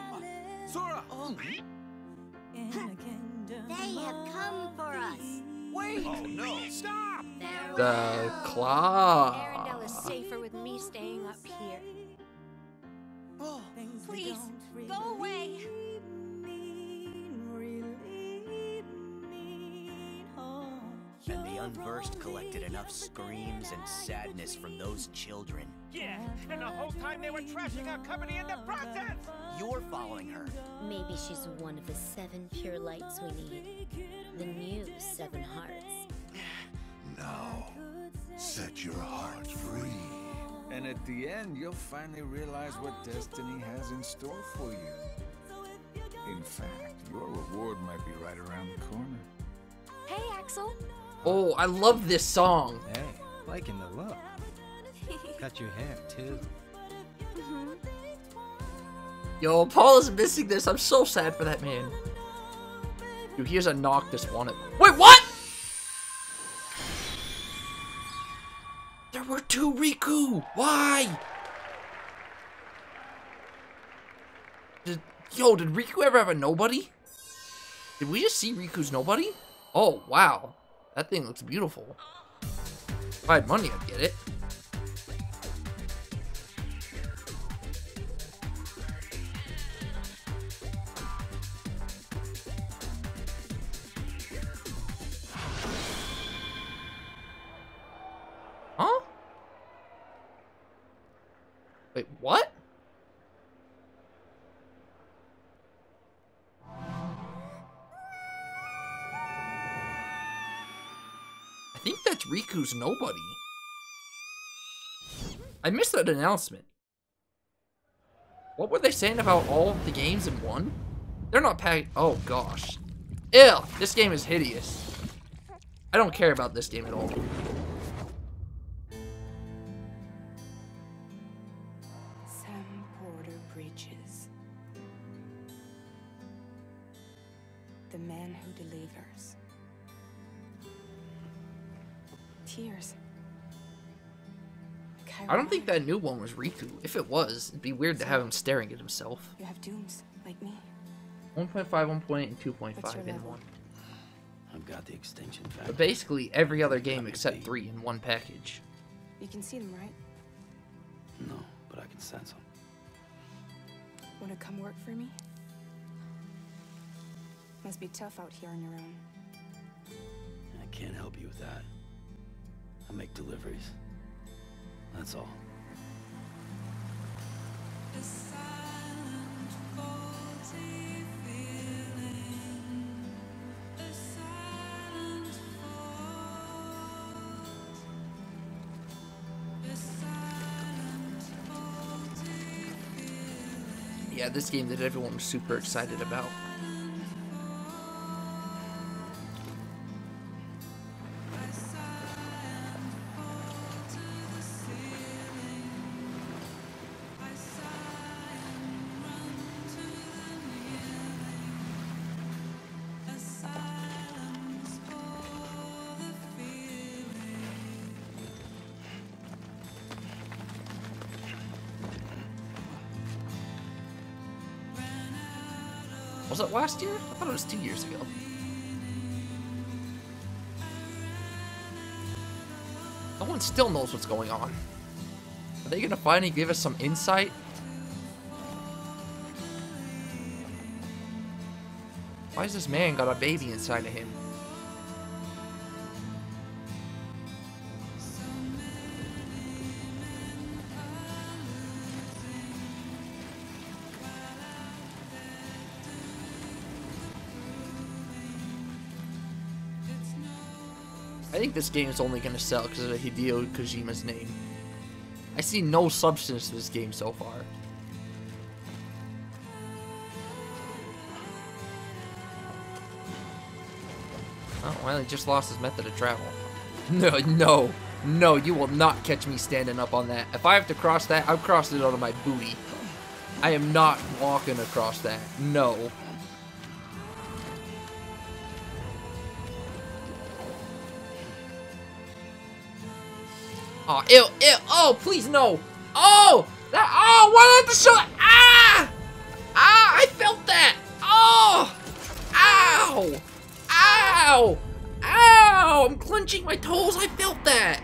Sora! They have come for us. Wait! Oh no! Stop! The claw. Arendelle is safer with me staying up here. Oh, Please, go away. And the unversed collected enough screams and sadness from those children. Yeah, and the whole time they were trashing our company in the process! You're following her. Maybe she's one of the 7 pure lights we need. The new 7 hearts. Now, set your heart free. And at the end, you'll finally realize what destiny has in store for you. In fact, your reward might be right around the corner. Hey, Axel. Oh, I love this song. Hey, liking the look. Cut your hair, too. Yo, Paul is missing this. I'm so sad for that man. Dude, here's a Noctis one. Wait, what? There were 2 Riku. Why? Did Riku ever have a nobody? Did we just see Riku's nobody? Oh, wow. That thing looks beautiful. If I had money, I'd get it. Huh? Wait, what? I think that's Riku's nobody. I missed that announcement. What were they saying about all of the games in one? They're not packed. Oh gosh. Ew, this game is hideous. I don't care about this game at all. Sam Porter Bridges. The man who delivers. Tears. I don't think that new one was Riku. If it was, it'd be weird to have him staring at himself. You have dooms, like me. 1.5, 1.8, and 2.5 in level? one. I've got the extinction factor. But basically every other game except 3 in one package. You can see them, right? No, but I can sense them. Want to come work for me? Must be tough out here on your own. I can't help you with that. I make deliveries. That's all. Yeah, this game that everyone was super excited about. Was it last year? I thought it was 2 years ago. No one still knows what's going on. Are they gonna finally give us some insight? Why has this man got a baby inside of him? I think this game is only going to sell because of Hideo Kojima's name. I see no substance to this game so far. Oh, well, he just lost his method of travel. No, you will not catch me standing up on that. If I have to cross that, I've crossed it out of my booty. I am not walking across that. No. Oh, ew, oh, please, no. Oh, why did I have to show that? I felt that. Oh, ow, I'm clenching my toes. I felt that.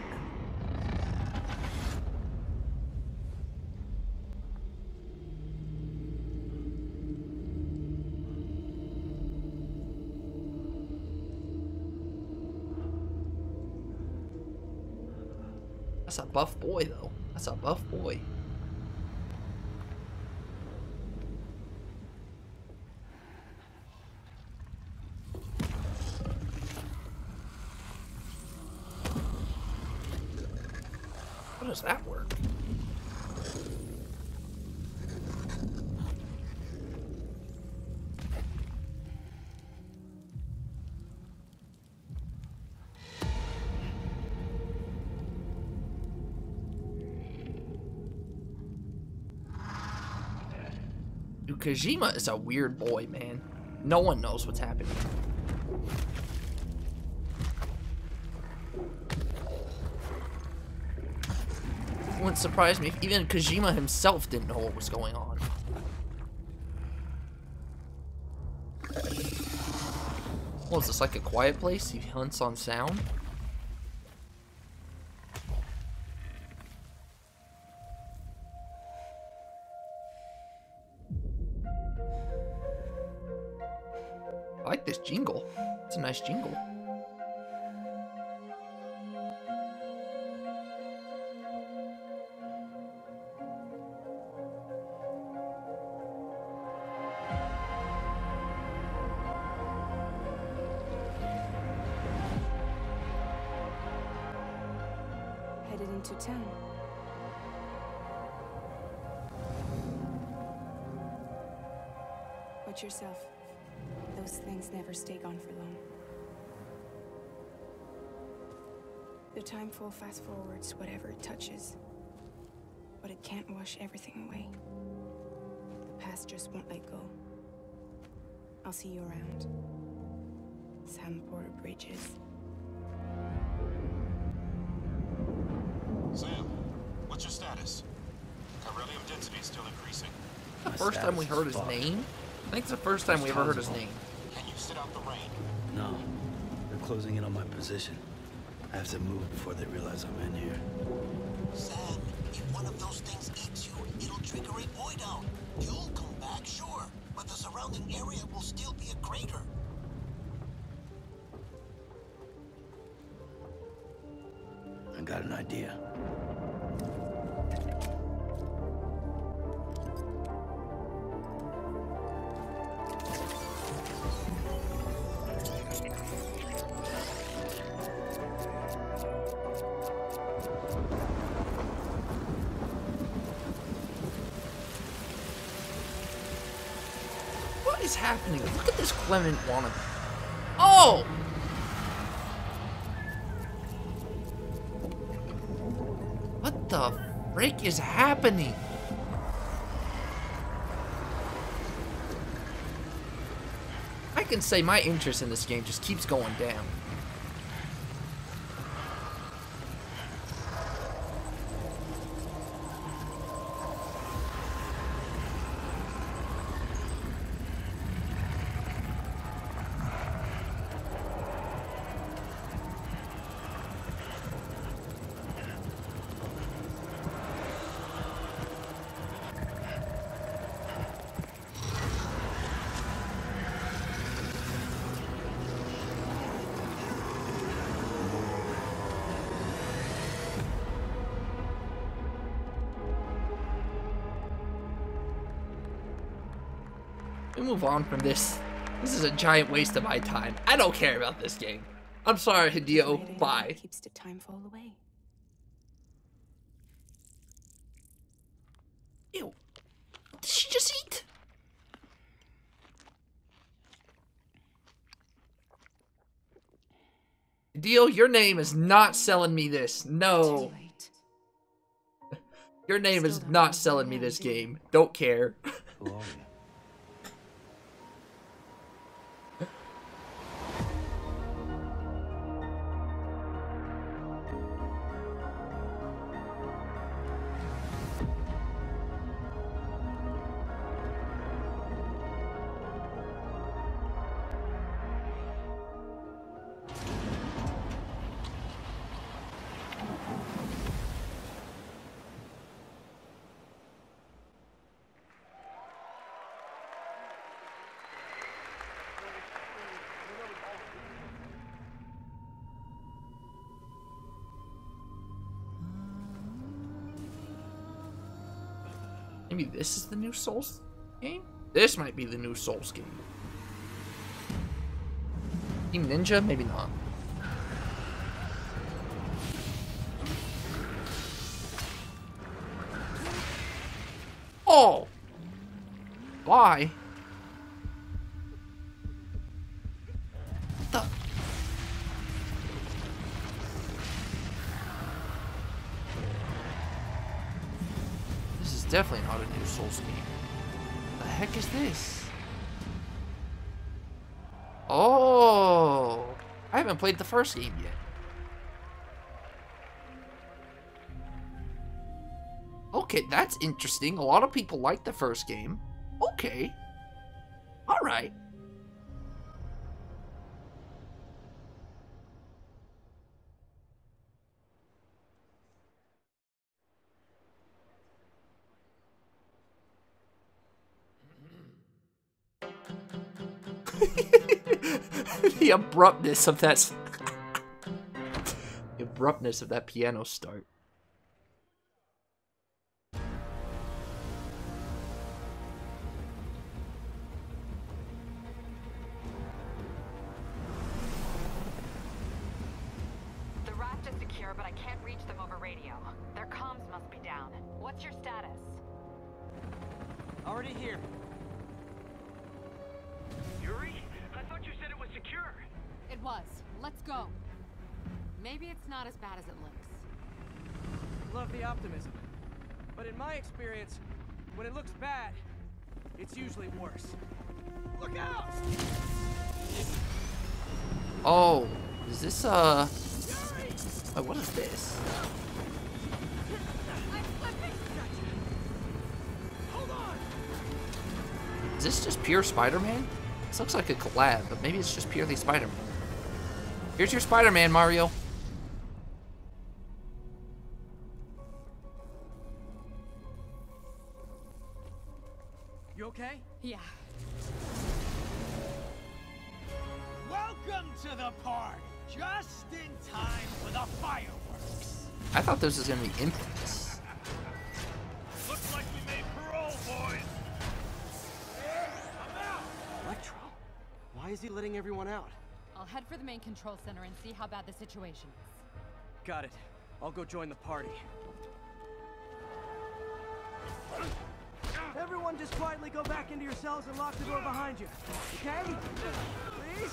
That's a buff boy, though. That's a buff boy. How does that work? Dude, Kojima is a weird boy, man. No one knows what's happening. It wouldn't surprise me if even Kojima himself didn't know what was going on. Well, is this like a quiet place? He hunts on sound? I like this jingle. It's a nice jingle. Headed into town. Watch yourself. Those things never stay gone for long. The time fall fast forwards whatever it touches. But it can't wash everything away. The past just won't let go. I'll see you around. Sam Porter Bridges. Sam, what's your status? Beryllium density is still increasing. The first time we heard his name? I think it's the first time we ever heard his name. Can you sit out the rain? No. They're closing in on my position. I have to move before they realize I'm in here. Sam, if one of those things eats you, it'll trigger a void out. You'll come back, sure, but the surrounding area will still be a crater. I got an idea. What is happening? Look at this Clement wannabe. Oh! What the frick is happening? I can say my interest in this game just keeps going down. We move on from this. This is a giant waste of my time. I don't care about this game. I'm sorry, Hideo. Bye. Keeps the time fall away. Ew. What did she just eat? Hideo, your name is not selling me this. No. Your name is not selling me this game. Don't care. Who are you? Maybe this is the new Souls game? This might be the new Souls game. Team Ninja? Maybe not. Oh! Why? What the? This is definitely not a new Souls game. The heck is this? Oh! I haven't played the first game yet. Okay, that's interesting. A lot of people like the first game. Okay. Alright. The abruptness of that... the abruptness of that piano start. The raft is secure, but I can't reach them over radio. Their comms must be down. What's your status? Already here. Yuri? I thought you said it was secure. It was. Let's go. Maybe it's not as bad as it looks. Love the optimism. But in my experience, when it looks bad, it's usually worse. Look out! Oh, is this, oh, what is this? Is this just pure Spider-Man? This looks like a collab, but maybe it's just purely Spider-Man. Here's your Spider-Man, Mario. You okay? Yeah. Welcome to the party! Just in time for the fireworks! I thought this was gonna be Infamous. Looks like we made parole, boys. Electro, why is he letting everyone out? I'll head for the main control center and see how bad the situation is. Got it. I'll go join the party. Everyone just quietly go back into your cells and lock the door behind you. Okay? Please?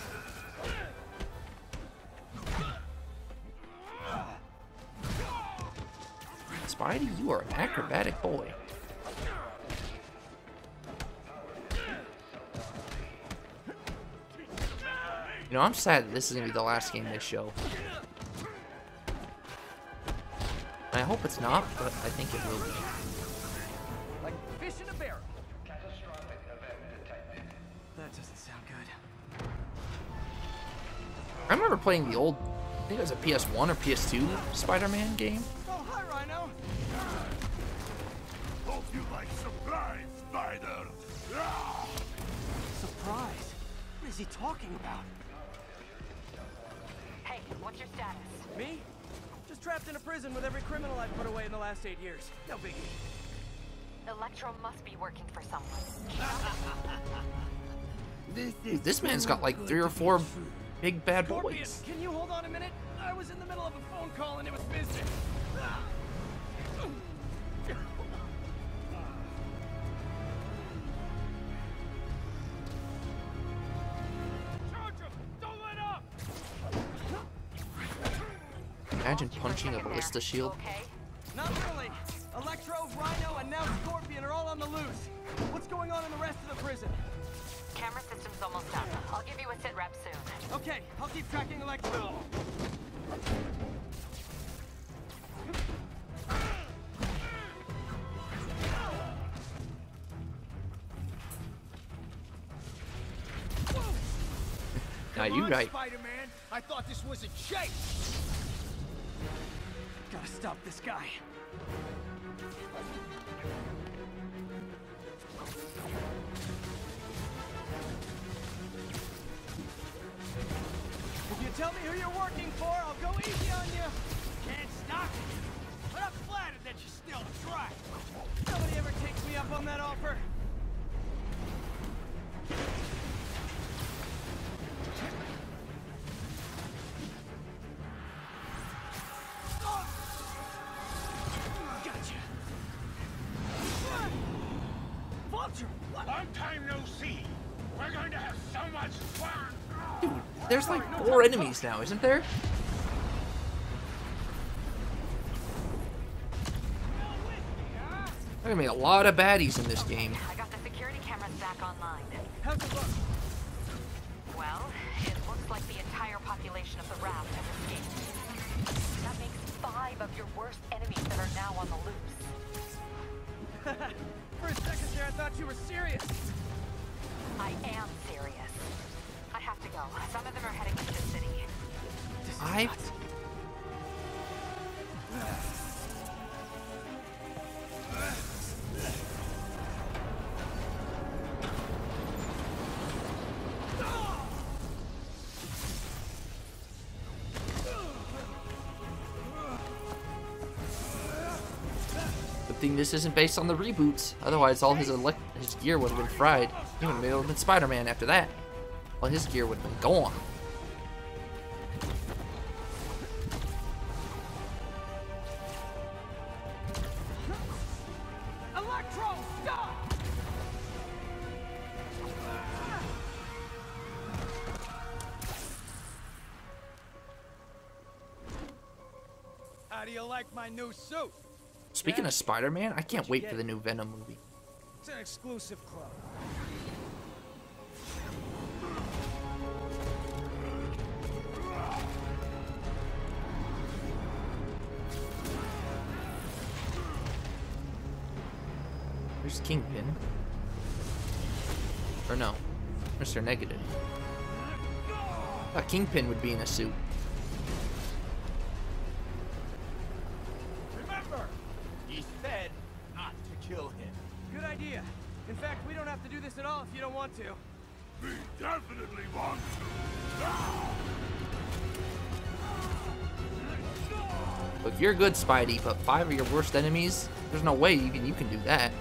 Spidey, you are an acrobatic boy. You know, I'm sad that this is gonna be the last game they show. I hope it's not, but I think it will be. Like fish in a barrel. Catastrophic event detected. That doesn't sound good. I remember playing the old, I think it was a PS1 or PS2 Spider-Man game. Oh, hi, Rhino. Hope you like surprise, Spider. Surprise? What is he talking about? Hey, what's your status? Me? Just trapped in a prison with every criminal I've put away in the last 8 years. No biggie. Electro must be working for someone. Dude, this man's got like 3 or 4 big bad Scorpion, boys. can you hold on a minute? I was in the middle of a phone call and it was business. Imagine punching a ballista shield. Not really. Electro, Rhino, and now Scorpion are all on the loose. What's going on in the rest of the prison? Camera system's almost up. I'll give you a sit rep soon. Okay, I'll keep tracking Electro. Now you right. Spider-Man, I thought this was a chase. Gotta stop this guy. If you tell me who you're working for, I'll go easy on you. Can't stop it. But I'm flattered that you still try. Nobody ever takes me up on that offer. Long time no see. We're going to have so much fun. Dude, there's like 4 enemies now, isn't there? There's gonna be a lot of baddies in this game. I got the security cameras back online. How's it look? Well, it looks like the entire population of the raft has escaped. That makes 5 of your worst enemies that are now on the loose. For a second there, I thought you were serious. I am serious. I have to go. Some of them are heading to the city. Good thing this isn't based on the reboots. Otherwise, all his gear would have been fried. He would have been Spider-Man after that. Well, his gear would have been gone. Electro, stop! How do you like my new suit? Speaking of Spider-Man, I can't wait for the new Venom movie. It's an exclusive club. There's Kingpin. Or no, Mr. Negative. I thought Kingpin would be in a suit. Remember, he said not to kill him. Good idea. In fact, we don't have to do this at all if you don't want to. We definitely want to. Look, you're good, Spidey, but 5 of your worst enemies, there's no way you can do that.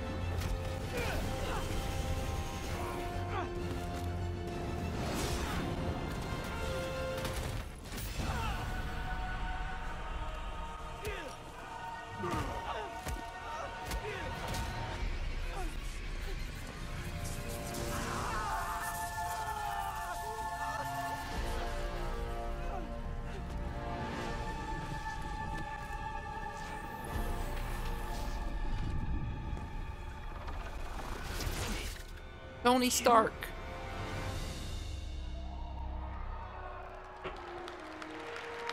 Tony Stark.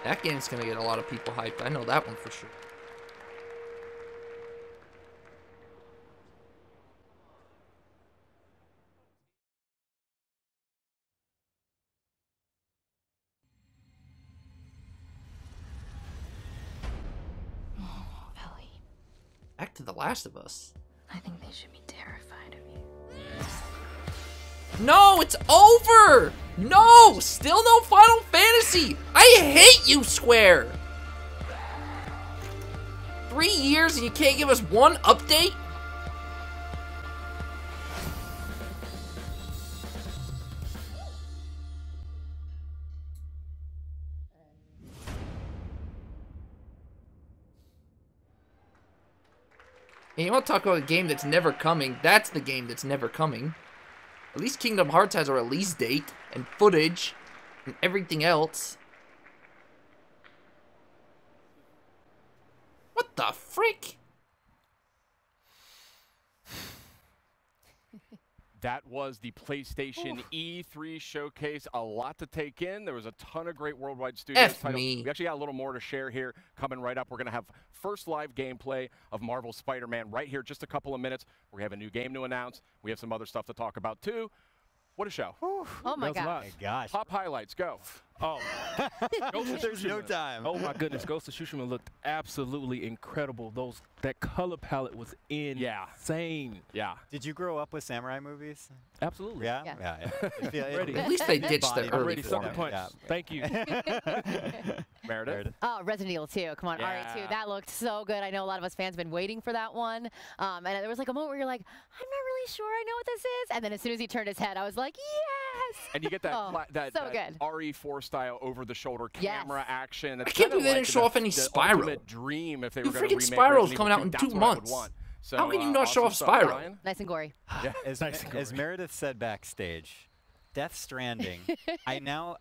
That game's gonna get a lot of people hyped. I know that one for sure. Ellie, Back to The Last of Us. I think they should be terrified of you. No, it's over! No! Still no Final Fantasy! I hate you, Square! 3 years and you can't give us one update? And you want to talk about a game that's never coming? That's the game that's never coming. At least Kingdom Hearts has a release date and footage and everything else. What the frick? That was the PlayStation E3 showcase. A lot to take in. There was a ton of great worldwide studios titles. We actually got a little more to share here coming right up. We're going to have first live gameplay of Marvel Spider-Man right here, just a couple of minutes. We have a new game to announce. We have some other stuff to talk about too. What a show. Oh my gosh. Pop highlights, go. Oh, There's no time. Oh my goodness, Ghost of Tsushima looked absolutely incredible. That color palette was insane. Yeah. Did you grow up with samurai movies? Absolutely. Yeah. At least they ditched the early Sucker Punch. Thank you. Meredith. Oh, Resident Evil 2. Come on, RE2. That looked so good. I know a lot of us fans have been waiting for that one. And there was like a moment where you're like, I'm not really sure I know what this is. And then as soon as he turned his head, I was like, yes. And you get that that RE4 style over-the-shoulder camera action. I can't believe they didn't show off any Spyro. Dream if they Dude, were going to freaking remake Spyro's Resident coming out Evil in 2. 2 That's what I would months. want. So, How can you not show off stuff, Spyro? Brian. Nice and gory. As Meredith said backstage, Death Stranding.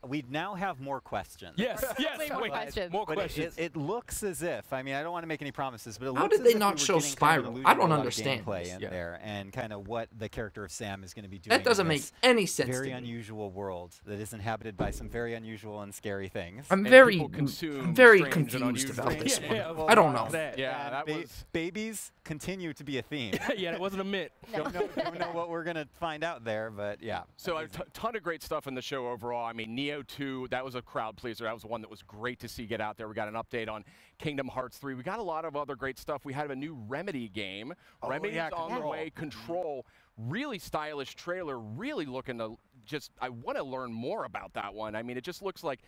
We now have more questions. Yes. More questions. More But questions. it looks as if, I mean, I don't want to make any promises, but it How looks did they as if not we were show getting kind of Spyro? an I illusion don't of a lot of understand gameplay this. in there, and kind of what the character of Sam is going to be doing. That doesn't in make this any sense very to me. unusual world that is inhabited by some very unusual and scary things. I'm very confused about this one. I don't know. Yeah, that was... Babies continue to be a theme. Yeah, that wasn't a myth. Don't know what we're going to find out there, but yeah. So a ton of great stuff in the show overall. I mean, Neo 2, that was a crowd pleaser. That was one that was great to see get out there. We got an update on Kingdom Hearts 3. We got a lot of other great stuff. We had a new Remedy game. Remedy's on the way. Control. Really stylish trailer. Really looking to just, I want to learn more about that one. I mean, it just looks like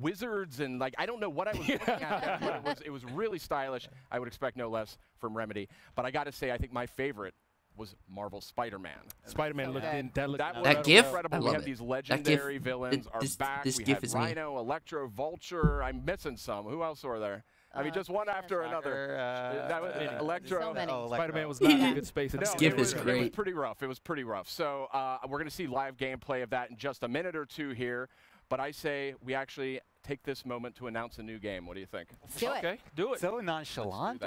wizards and like, I don't know what I was looking at there, but it was really stylish. I would expect no less from Remedy. But I got to say, I think my favorite was Marvel Spider-Man. Spider-Man looked in. That was GIF? incredible. I We love have it. these That legendary GIF, villains are back. this We GIF had is me. Rhino, Electro, Vulture. I'm missing some. Who else were there? I mean, just one after another. That was Electro. So many. Spider-Man was not in a good space. This GIF is It was great. pretty rough. It was pretty rough. So we're going to see live gameplay of that in just a minute or two here. But I say we actually take this moment to announce a new game. What do you think? Do it. Okay, do it. So nonchalant.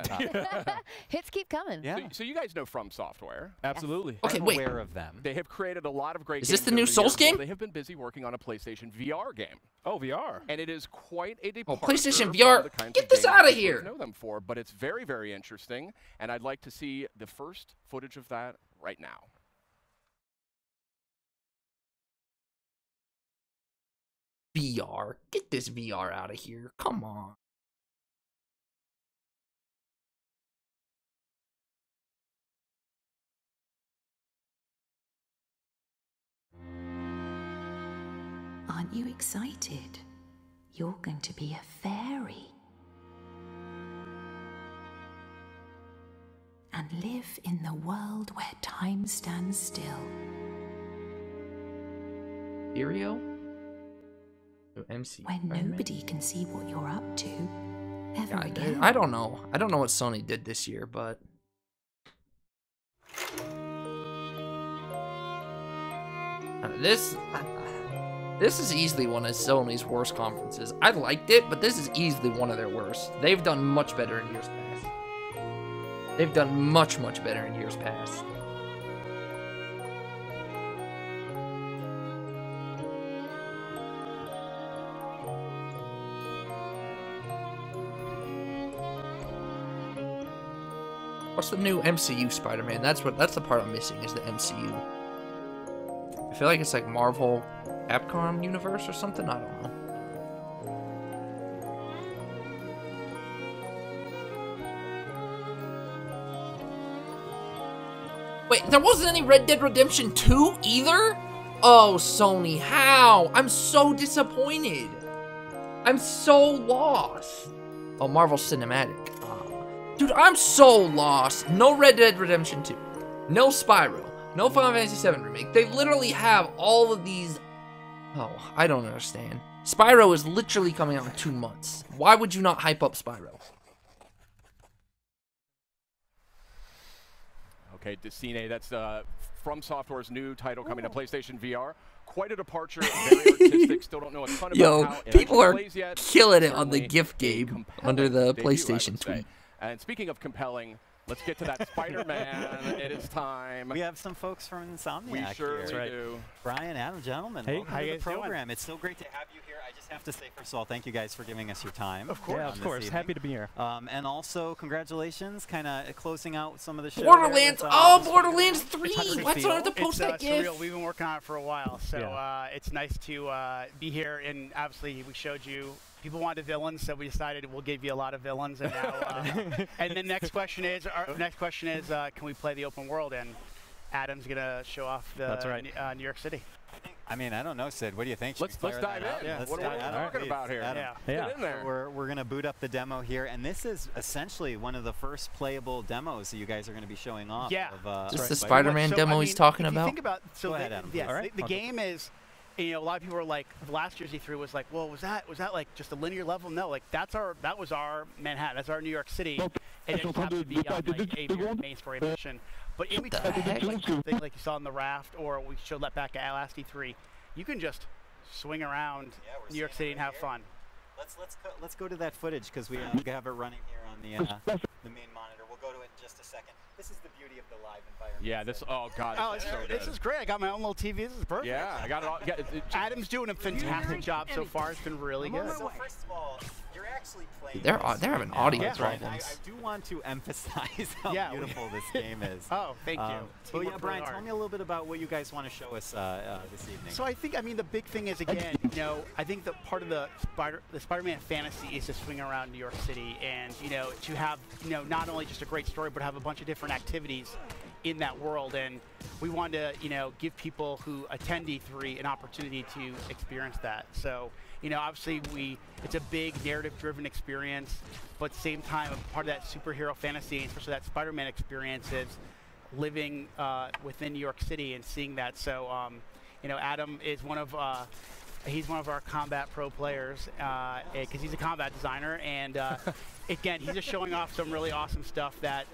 Hits keep coming. Yeah. So you guys know From Software. Absolutely. Okay, I'm wait. aware of them. They have created a lot of great games. Is this the new over Souls years. Well, game? they have been busy working on a PlayStation VR game. Oh, VR. And it is quite a departure PlayStation from VR, the kinds get of this games outta we here. know them for, but it's very, very interesting, and I'd like to see the first footage of that right now. VR. Get this VR out of here. Come on. Aren't you excited? You're going to be a fairy. And live in the world where time stands still. Stereo? MC. Where nobody can see what you're up to ever again. I don't know. I don't know what Sony did this year, but this is easily one of Sony's worst conferences. I liked it, but this is easily one of their worst. They've done much better in years past. They've done much, much better in years past. What's the new MCU Spider-Man? That's the part I'm missing, is the MCU. I feel like it's like Marvel Capcom universe or something, I don't know. Wait, there wasn't any Red Dead Redemption 2 either? Oh, Sony, how? I'm so disappointed. I'm so lost. Oh, Marvel Cinematic. Dude, I'm so lost. No Red Dead Redemption 2. No Spyro. No Final Fantasy VII Remake. They literally have all of these... Oh, I don't understand. Spyro is literally coming out in 2 months. Why would you not hype up Spyro? Okay, Decine, that's From Software's new title coming to PlayStation VR. Quite a departure, very artistic, still don't know a ton about how it people are plays yet. killing it on the gift game under the PlayStation tweet. And speaking of compelling, let's get to that Spider-Man. It is time. We have some folks from Insomniac We surely here. do. Brian, Adam, gentlemen, hey, welcome to the program. It's so great to have you here. I just have to say, first of all, thank you guys for giving us your time. Of course. Yeah, of course. Happy to be here. And also, congratulations, kind of closing out some of the show. Borderlands. Oh, Borderlands 3. What's on the post that surreal. We've been working on it for a while, so it's nice to be here. And obviously, we showed you. People wanted villains, so we decided we'll give you a lot of villains. And now, and the next question is, can we play the open world? And Adam's gonna show off the New York City. I mean, I don't know, Sid. What do you think? Let's dive in. Yeah, what are we talking about here? Adam. Get in there. We're going to boot up the demo here, and this is essentially one of the first playable demos that you guys are going to be showing off. Yeah. Is this the Spider-Man demo he's talking about? Think about Go ahead, Adam. Yes, the game is. You know, a lot of people were like, last year's E3 was like, well, was that like just a linear level? No, like that was our Manhattan, that's our New York City, and it happened to be on like a main story mission. But in between, like you saw in the raft, or we showed that back at last E3, you can just swing around New York City and have fun. Let's go to that footage because we have it running here on the main monitor. We'll go to it in just a second. This is the beauty of the live environment. Yeah, this. Oh God. This is great. I got my own little TV. This is perfect. Yeah, I got it all. Adam's doing a fantastic job so far. It's been really good. So first of all, you're actually playing. They're having audio problems. I do want to emphasize how beautiful this game is. Oh, thank you. So yeah, Brian, tell me a little bit about what you guys want to show us this evening. So I mean, the big thing is, again, you know, I think that part of the Spider-Man fantasy is to swing around New York City and, you know, to have, you know, not only just a great story, but have a bunch of different activities in that world. And we wanted to, you know, give people who attend E3 an opportunity to experience that. So, you know, obviously it's a big narrative-driven experience, but at the same time, a part of that superhero fantasy, especially that Spider-Man experience, is living within New York City and seeing that. So, you know, Adam is he's one of our combat pro players because he's a combat designer, and again, he's just showing off some really awesome stuff that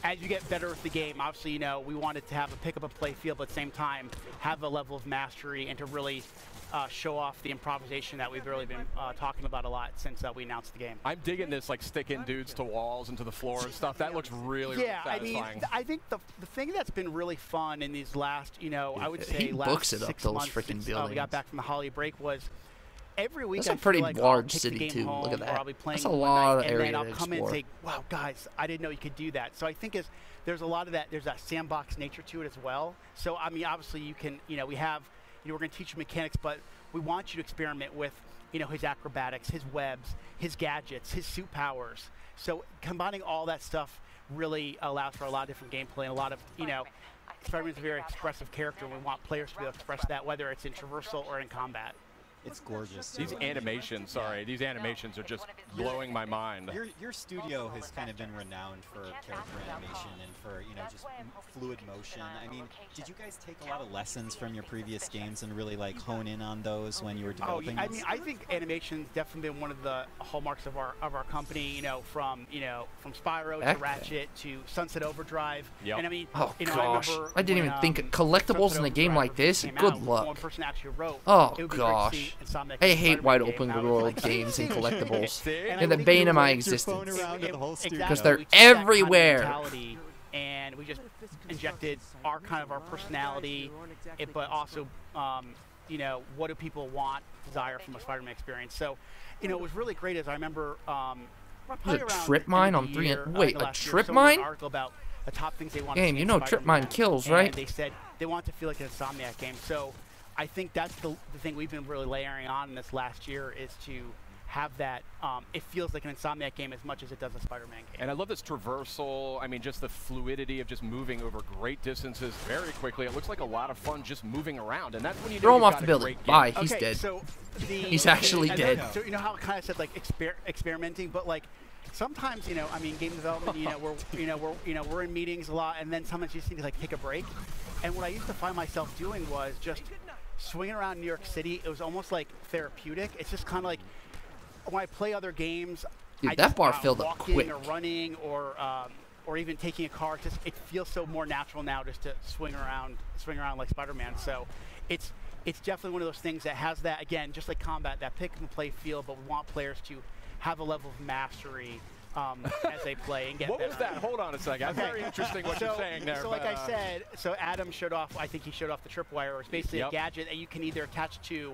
as you get better with the game, obviously, you know, we wanted to have a pick up and play feel, but at the same time have a level of mastery and to really show off the improvisation that we've really been talking about a lot since we announced the game. I'm digging this, like sticking dudes to walls and to the floor and stuff. That looks really, really satisfying. I mean, I think the thing that's been really fun in these last, you know, I would say he last books it up, 6 those months freaking since buildings. we got back from the holiday break was every week. That's a I feel pretty like large I'll take city the game too. home, Look at that. Or I'll be playing That's a one lot night, of area and then to I'll come in and explore. say, "Wow, guys, I didn't know you could do that." So I think there's a lot of that. There's that sandbox nature to it as well. So I mean, obviously, you can, you know, we're going to teach you mechanics, but we want you to experiment with, you know, his acrobatics, his webs, his gadgets, his suit powers. So combining all that stuff really allows for a lot of different gameplay and a lot of, you know, Spider-Man's a very expressive character, and we want players to be able to express that, whether it's in traversal or in combat. It's gorgeous. These animations, these animations are just blowing my mind. Your studio has kind of been renowned for character animation and for, you know, just fluid motion. I mean, did you guys take a lot of lessons from your previous games and really like hone in on those when you were developing? I mean, I think animation's definitely been one of the hallmarks of our company. You know, from Spyro to Ratchet to Sunset Overdrive. Yep. And I mean, oh you know, gosh, I didn't even think of collectibles in a game like this. Good luck. One person actually wrote, oh gosh. I hate wide open world games and collectibles. They're the bane of my existence. Because they're everywhere. And we just injected our personality, but also, you know, what do people want, desire from a Spider-Man experience. So, you know, it was really great as I remember. Was it Trip Mine on 3? Wait, a Trip Mine? About the top things they want game, you know Trip Mine kills, right? And they said they want to feel like an Insomniac game. So I think that's the thing we've been really layering on in this last year is to have that, it feels like an Insomniac game as much as it does a Spider-Man game. And I love this traversal. I mean, just the fluidity of just moving over great distances very quickly. It looks like a lot of fun just moving around, and that's when you throw him you've off got the a building. great Bye. game. He's dead. So he's actually dead. So you know how I kind of said like experimenting, but like sometimes, you know, I mean, game development, we're in meetings a lot, and then sometimes you just need to like take a break. And what I used to find myself doing was just swinging around New York City. It was almost like therapeutic. It's just kind of like when I play other games, dude, I that just, bar filled up walking quick. or running or or even taking a car. Just it feels so more natural now just to swing around like Spider-Man. So it's definitely one of those things that has that, again, just like combat, that pick and play feel, but we want players to have a level of mastery as they play and get What better. was that? Hold on a second. That's very interesting what you're saying there. So like I said, so Adam showed off, I think he showed off the tripwire, or it's basically a gadget that you can either attach to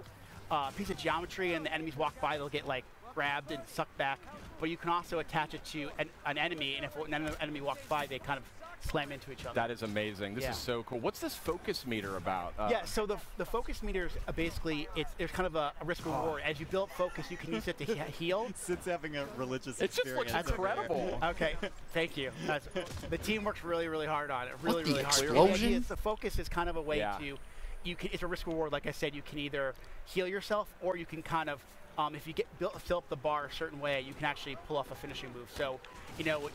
a piece of geometry, and the enemies walk by, they'll get like grabbed and sucked back, but you can also attach it to an enemy, and if an enemy walks by, they kind of slam into each other. That is amazing. This is so cool. What's this focus meter about? Yeah, so the focus meter is basically, there's kind of a risk reward. As you build focus, you can use it to heal. Sid's having a religious It experience. just looks incredible. Okay, thank you. The team works really, really hard on it. Really, What, the really hard. explosion? The focus is kind of a way to, it's a risk reward. Like I said, you can either heal yourself, or you can kind of, if you fill up the bar a certain way, you can actually pull off a finishing move. So, you know,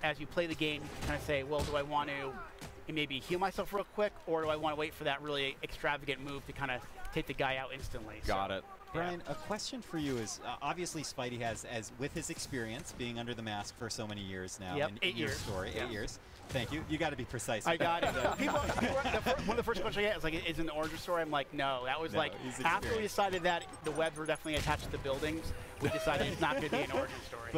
as you play the game, you can kind of say, well, do I want to maybe heal myself real quick, or do I want to wait for that really extravagant move to kind of take the guy out instantly? Got it. Brian, a question for you is, obviously Spidey has, with his experience being under the mask for so many years now, Yep, in 8 your years. story, 8 years. Thank you. You got to be precise. I got it. One of the first questions I get is like, is it an origin story? I'm like, no. That was like, after we decided that the webs were definitely attached to the buildings, we decided it's not going to be an origin story.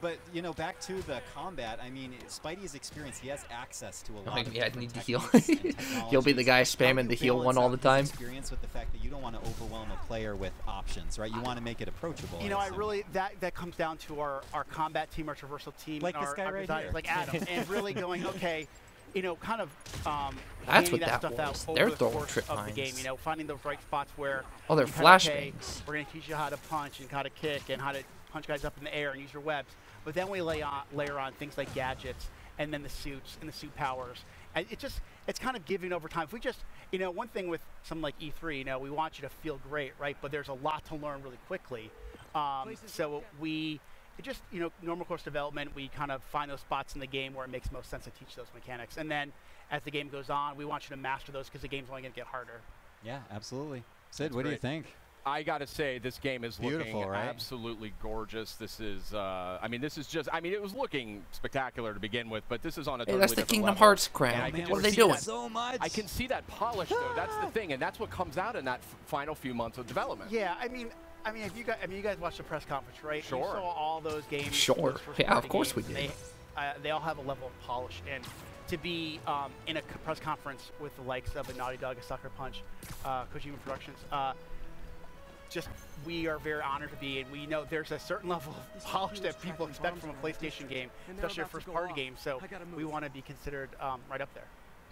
But you know, back to the combat, I mean, Spidey's experience, he has access to a lot of I need to heal. techniques and He'll be the guy technologies. spamming the heal one all the time. Experience with the fact that you don't want to overwhelm a player with options, right? You want to make it approachable. You know, I really, that comes down to our combat team, our traversal team, Like and this guy our right designers, here. like Adam, and really going, okay, you know, kind of That's handing what that that stuff was. out They're over the throwing course trip of the game. mines. You know, finding those right spots where Oh, they're you kinda, okay, flashbangs. we're going to teach you how to punch and how to kick and how to punch guys up in the air and use your webs. But then we layer on things like gadgets and then the suits and the suit powers. And it's kind of giving over time. If we just, you know, one thing with something like E3, you know, we want you to feel great, right? But there's a lot to learn really quickly. So just, you know, normal course development, we kind of find those spots in the game where it makes most sense to teach those mechanics. And then as the game goes on, we want you to master those because the game's only going to get harder. Yeah, absolutely. Sid, what do you think? I got to say, this game is Beautiful, looking right? absolutely gorgeous. This is, I mean, this is just, I mean, it was looking spectacular to begin with, but this is on a totally Hey, that's the different Kingdom level. Hearts crown. And I can What just are they see doing? that so much. I can see that polish, though. That's the thing, and that's what comes out in that final few months of development. Yeah, I mean, if you guys watched the press conference, right? Sure. You saw all those games. Sure. those first Yeah, of party course we games, did. They all have a level of polish, and to be in a press conference with the likes of a Naughty Dog, a Sucker Punch, Kojima Productions, we are very honored to be, and we know there's a certain level of polish that people expect from a PlayStation game, especially a first-party game. So we want to be considered right up there.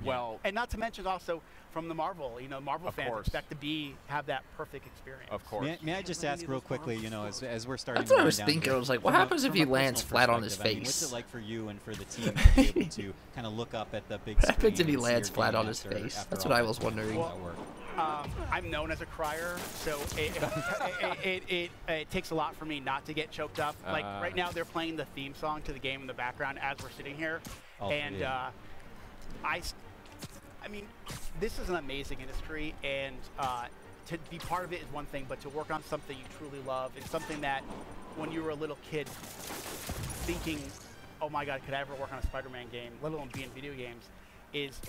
Well, and not to mention also from the Marvel, you know, Marvel fans expect to have that perfect experience. Of course. May I just ask real quickly, you know, as we're starting That's to what I wind was down thinking. here, I was like, what from a- happens if from he a personal lands flat on his perspective, I mean, face? what's it like for you and for the team to be able to kind of look up at the big screen? What happens if he and see lands your flat game on his after face? That's all what I that was wondering. work? I'm known as a crier, so it takes a lot for me not to get choked up. Like right now, they're playing the theme song to the game in the background as we're sitting here, and I mean, this is an amazing industry, and to be part of it is one thing, but to work on something you truly love and something that when you were a little kid thinking, oh my God, could I ever work on a Spider-Man game, let alone be in video games, is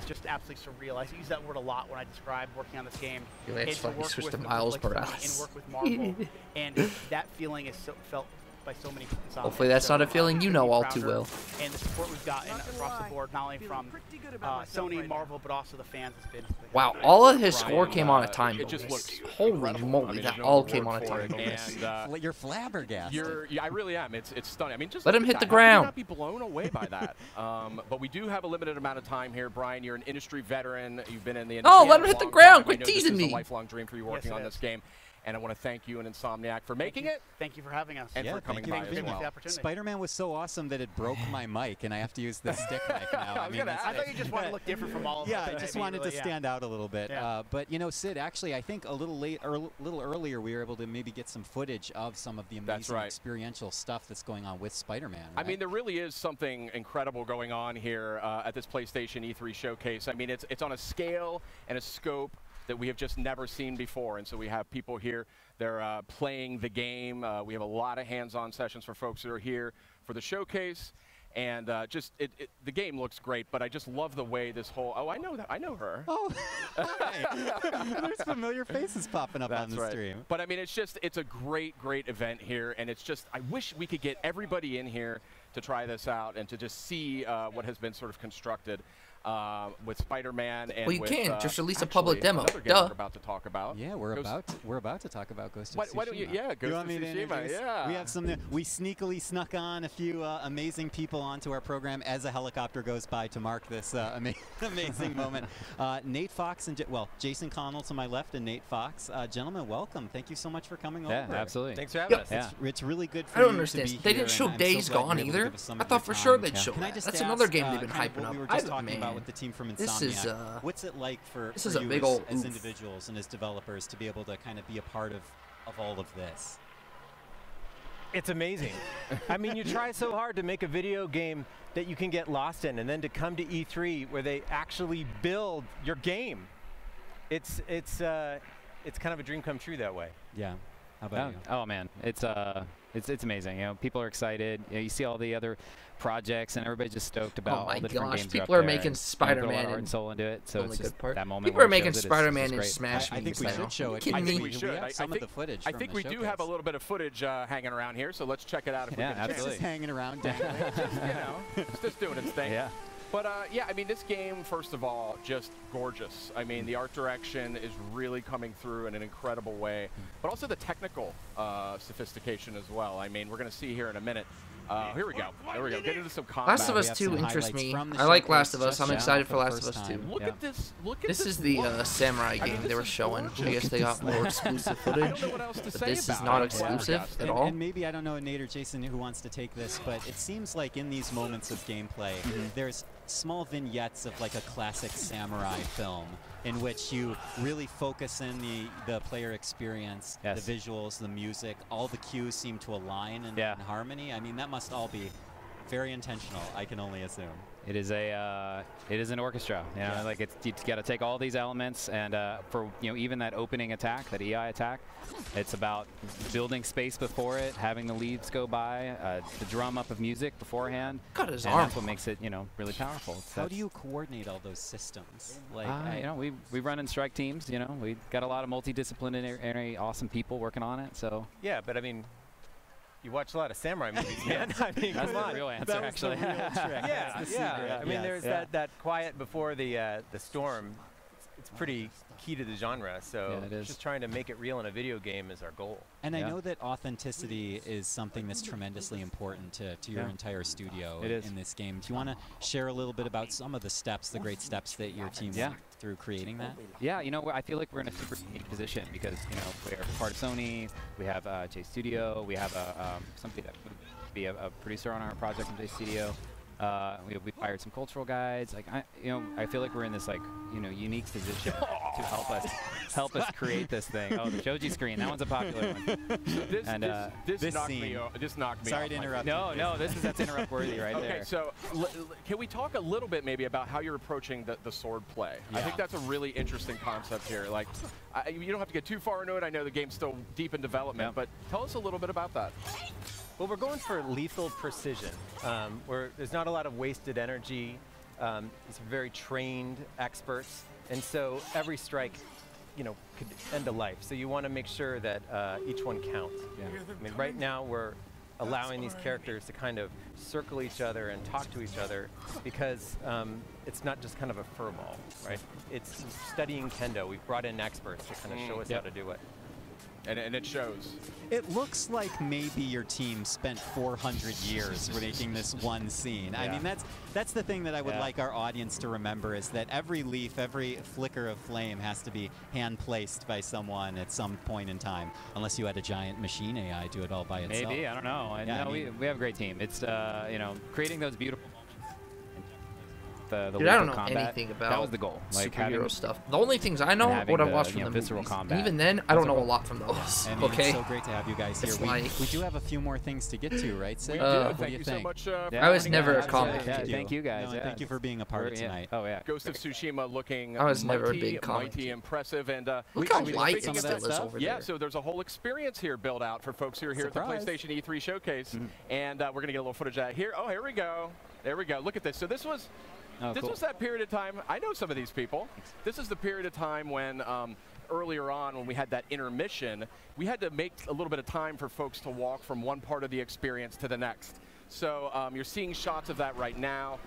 just absolutely surreal. I use that word a lot when I describe working on this game. It's to funny, work switch with to the Miles like Sony Morales. and work with Marvel, and that feeling is felt by so many insomniacs. Hopefully that's not a feeling you know all too well. And the support we've gotten across the board, not only from Sony, Marvel, but also the fans, has been. Wow, all of his score came on a time It just bonus. looked Holy incredible. moly, I mean, that there's no all word came on a for time it. bonus. And, You're flabbergasted. I really am. It's stunning. I mean, just Let look him at hit the that. How can you ground. not be blown away by that. But we do have a limited amount of time here, Brian. You're an industry veteran. You've been in the industry. Oh, let him hit the a long ground. time. Quit I know teasing this is me. a lifelong dream for you working on this game. And I want to thank you and Insomniac for making it. Thank you for having us. And for coming by as well. Spider-Man was so awesome that it broke my mic, and I have to use the stick mic now. I thought you just wanted to look different from all of us. Yeah, I just wanted to stand out a little bit. Yeah. But you know, Sid, actually, I think a little earlier, we were able to maybe get some footage of some of the amazing experiential stuff that's going on with Spider-Man. Right? I mean, there really is something incredible going on here at this PlayStation E3 showcase. I mean, it's on a scale and a scope that we have just never seen before. And so we have people here, they're playing the game. We have a lot of hands-on sessions for folks that are here for the showcase. And just the game looks great, but I just love the way this whole. Oh, I know that. I know her. Oh, there's familiar faces popping up on the stream. But I mean, it's a great event here, and it's just I wish we could get everybody in here to try this out and to just see what has been sort of constructed. With Spider-Man and you with, can just release a public demo. Another game we're about to talk about. Yeah, we're about to talk about Ghost of Tsushima. Why don't you? Yeah, Ghost of Tsushima. Yeah. We have some. We sneakily snuck on a few amazing people onto our program as a helicopter goes by to mark this amazing moment. Nate Fox and Jason Connell to my left and Nate Fox. Gentlemen, welcome. Thank you so much for coming over. Yeah, absolutely. Thanks for having us. Yeah. It's really good for I don't you understand. to be They here, didn't show and Days I'm so glad Gone you're able to either. give us some I of thought your for time. sure they'd show Can I that. just That's ask, another game they've been kind of hyping what up. we were just talking Man. about with the team from Insomniac. This is what's it like for this is a you big old as oof. individuals and as developers to be able to kind of be a part of all of this? It's amazing. I mean, you try so hard to make a video game that you can get lost in, and then to come to E3 where they actually build your game. It's kind of a dream come true that way. Yeah. How about you? Oh man, it's amazing. You know, people are excited. You know, you see all the other projects, and everybody's just stoked about all the different games. People are making Spider-Man and soul into it. So it's just that moment. People are making Spider-Man and Smash. I think we should show it. I think we should. Some of the footage. I think we do have a little bit of footage hanging around here, so let's check it out. If we get a chance. Just hanging around. It's just doing its thing. Yeah. But yeah, I mean, this game, first of all, just gorgeous. I mean, the art direction is really coming through in an incredible way, but also the technical sophistication as well. I mean, we're going to see here in a minute. Here we go. There we go. Get into some combat. Last of Us 2 interests me. I like Last of Us. I'm excited for Last of Us 2. Look at this. Look at this. This is the samurai game they were showing. I guess they got more exclusive footage. I don't know what else to but say this about is not it. exclusive at all. And maybe, I don't know, Nate or Jason who wants to take this, but it seems like in these moments of gameplay, there's small vignettes of like a classic samurai film in which you really focus in the player experience, the visuals, the music, all the cues seem to align in harmony. I mean, that must all be very intentional, I can only assume. It is an orchestra. You know, like you got to take all these elements, and for even that opening attack, that EI attack, it's about building space before it, having the leaves go by, the drum up of music beforehand. Got his and arm. That's what makes it really powerful. How do you coordinate all those systems? Like, we run in strike teams. You know, we got a lot of multidisciplinary, awesome people working on it. So yeah, but I mean, you watch a lot of samurai movies, man. I mean, that's come on. the real answer, actually. Yeah. I mean, there's that quiet before the storm. It's pretty key to the genre. So just trying to make it real in a video game is our goal. And I know that authenticity is something that's tremendously important to your entire studio in this game. Do you want to share a little bit about some of the steps, the great steps that your team went through creating that? Yeah, I feel like we're in a super unique position because we're part of Sony. We have J Studio. We have somebody that would be a producer on our project from J Studio. We've hired some cultural guides. Like I feel like we're in this unique position to help us create this thing. Oh, the Shoji screen, that one's a popular one. This knocked me off. Sorry to interrupt. No, that's interrupt worthy right there. Okay, so can we talk a little bit maybe about how you're approaching the sword play? I think that's a really interesting concept here. Like, you don't have to get too far into it. I know the game's still deep in development, but tell us a little bit about that. Well, we're going for lethal precision, where there's not a lot of wasted energy. It's very trained experts, and so every strike, could end a life. So you want to make sure that each one counts. I mean, right now we're allowing these characters to kind of circle each other and talk to each other because it's not just kind of a furball, right? It's studying kendo. We've brought in experts to kind of show us how to do it. And it shows. It looks like maybe your team spent 400 years making this one scene. I mean, that's the thing that I would like our audience to remember is that every leaf, every flicker of flame has to be hand-placed by someone at some point in time, unless you had a giant machine AI do it all by itself. Maybe, I don't know. We have a great team. It's, creating those beautiful moments. the Dude, I don't lethal know combat. anything about That was the goal. Like superhero stuff. The only things I know what I watched from the visceral movies. combat. Even then, I don't know a lot from those. I mean, Okay. It's so great to have you guys here. It's We do have a few more things to get to, right, Sid? We do. What Thank do you you so think? much. I was never a comic kid. Thank you guys. No, and thank you for being a part of tonight. Oh yeah. Ghost of Tsushima looking I was mighty, never a big comic mighty kid. impressive, and Look how speaking light of it still that is over yeah, there. so there's a whole experience here built out for folks who are here Surprise. at the PlayStation E3 showcase, and we're gonna get a little footage of that here. Oh, here we go. There we go. Look at this. So this was. This cool. was that period of time. I know some of these people. This is the period of time when earlier on when we had that intermission, we had to make a little bit of time for folks to walk from one part of the experience to the next. So you're seeing shots of that right now.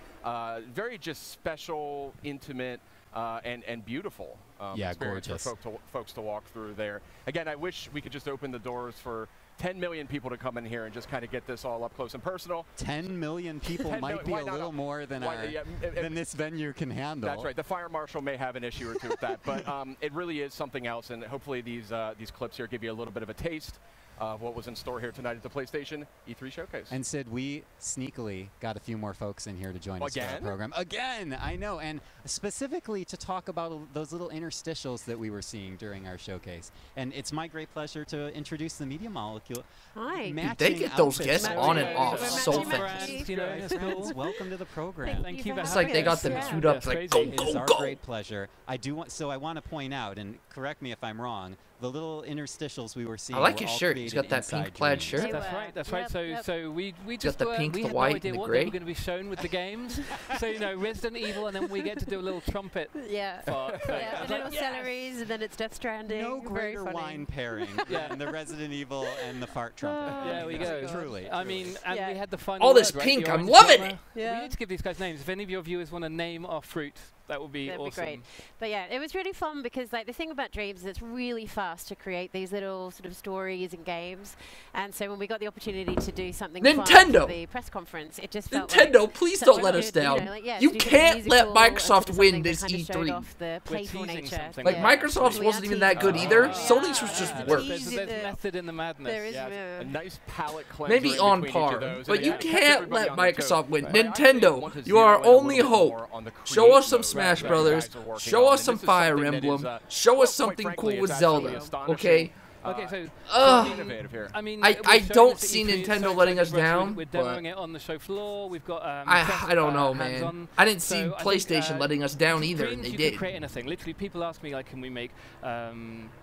Very just special, intimate, and beautiful experience gorgeous. for folks to walk through there. Again, I wish we could just open the doors for 10 million people to come in here and just kind of get this all up close and personal. 10 million people might be a little more than than this venue can handle. That's right. The fire marshal may have an issue or two with that, but it really is something else. And hopefully these clips here give you a little bit of a taste of what was in store here tonight at the PlayStation E3 Showcase. And Sid, we sneakily got a few more folks in here to join us for our program. Again, I know, and specifically to talk about those little interstitials that we were seeing during our showcase. And it's my great pleasure to introduce the Media Molecule. Hi. They get those guests on and off so fast. Friends, welcome to the program. Thank you. It's like they got them queued up like go, It is go, our go. great pleasure. I want to point out, and correct me if I'm wrong, the little interstitials we were seeing. I like were his all shirt. He's got that created pink plaid inside shirt. That's right. That's right. So we just the pink, we the had white, no idea and the what gray. they were going to be shown with the games. So Resident Evil, and then we get to do a little trumpet. Yeah. Part thing. Yeah, the little celeries, and then it's Death Stranding. No Very greater funny. wine pairing than the Resident Evil and the fart trumpet. There we go. Truly. I mean, and we had the final. All this word, right? pink, The I'm orange loving drummer. it. Yeah. We need to give these guys names. If any of your viewers want to name our fruit, that would be That'd awesome. be great. But yeah, it was really fun because like the thing about Dreams is it's really fast to create these little sort of stories and games. And so when we got the opportunity to do something fun Nintendo! for the press conference, it just felt Nintendo, like please such don't a let us good, down. You You can't let Microsoft win this kind of showed E3. off the playful nature. Like Microsoft's We wasn't had even that teased good it. either. Yeah. Sony's was just worse. There's method in the madness. There is A nice palette cleanser Maybe in on between each par, of those. but And you it kept can't everybody let on their toes. Microsoft win. But I actually Nintendo, want to you are zero in a only little bit hope. more on the Show create us some mode Smash that you Brothers. guys are working Show on. us And some this is Fire something that Emblem. is, Show well, us something quite cool frankly, with it's actually Zelda. astonishing. Okay. Okay, innovative here. I mean, I we've shown don't this at see E3, Nintendo so letting us we're down, We're but demoing it on the show floor. We've got. I don't know, man. hands-on. I didn't see So I PlayStation think, letting us down either, and Dreams, they you did. can create anything. Literally, people ask me like, can we make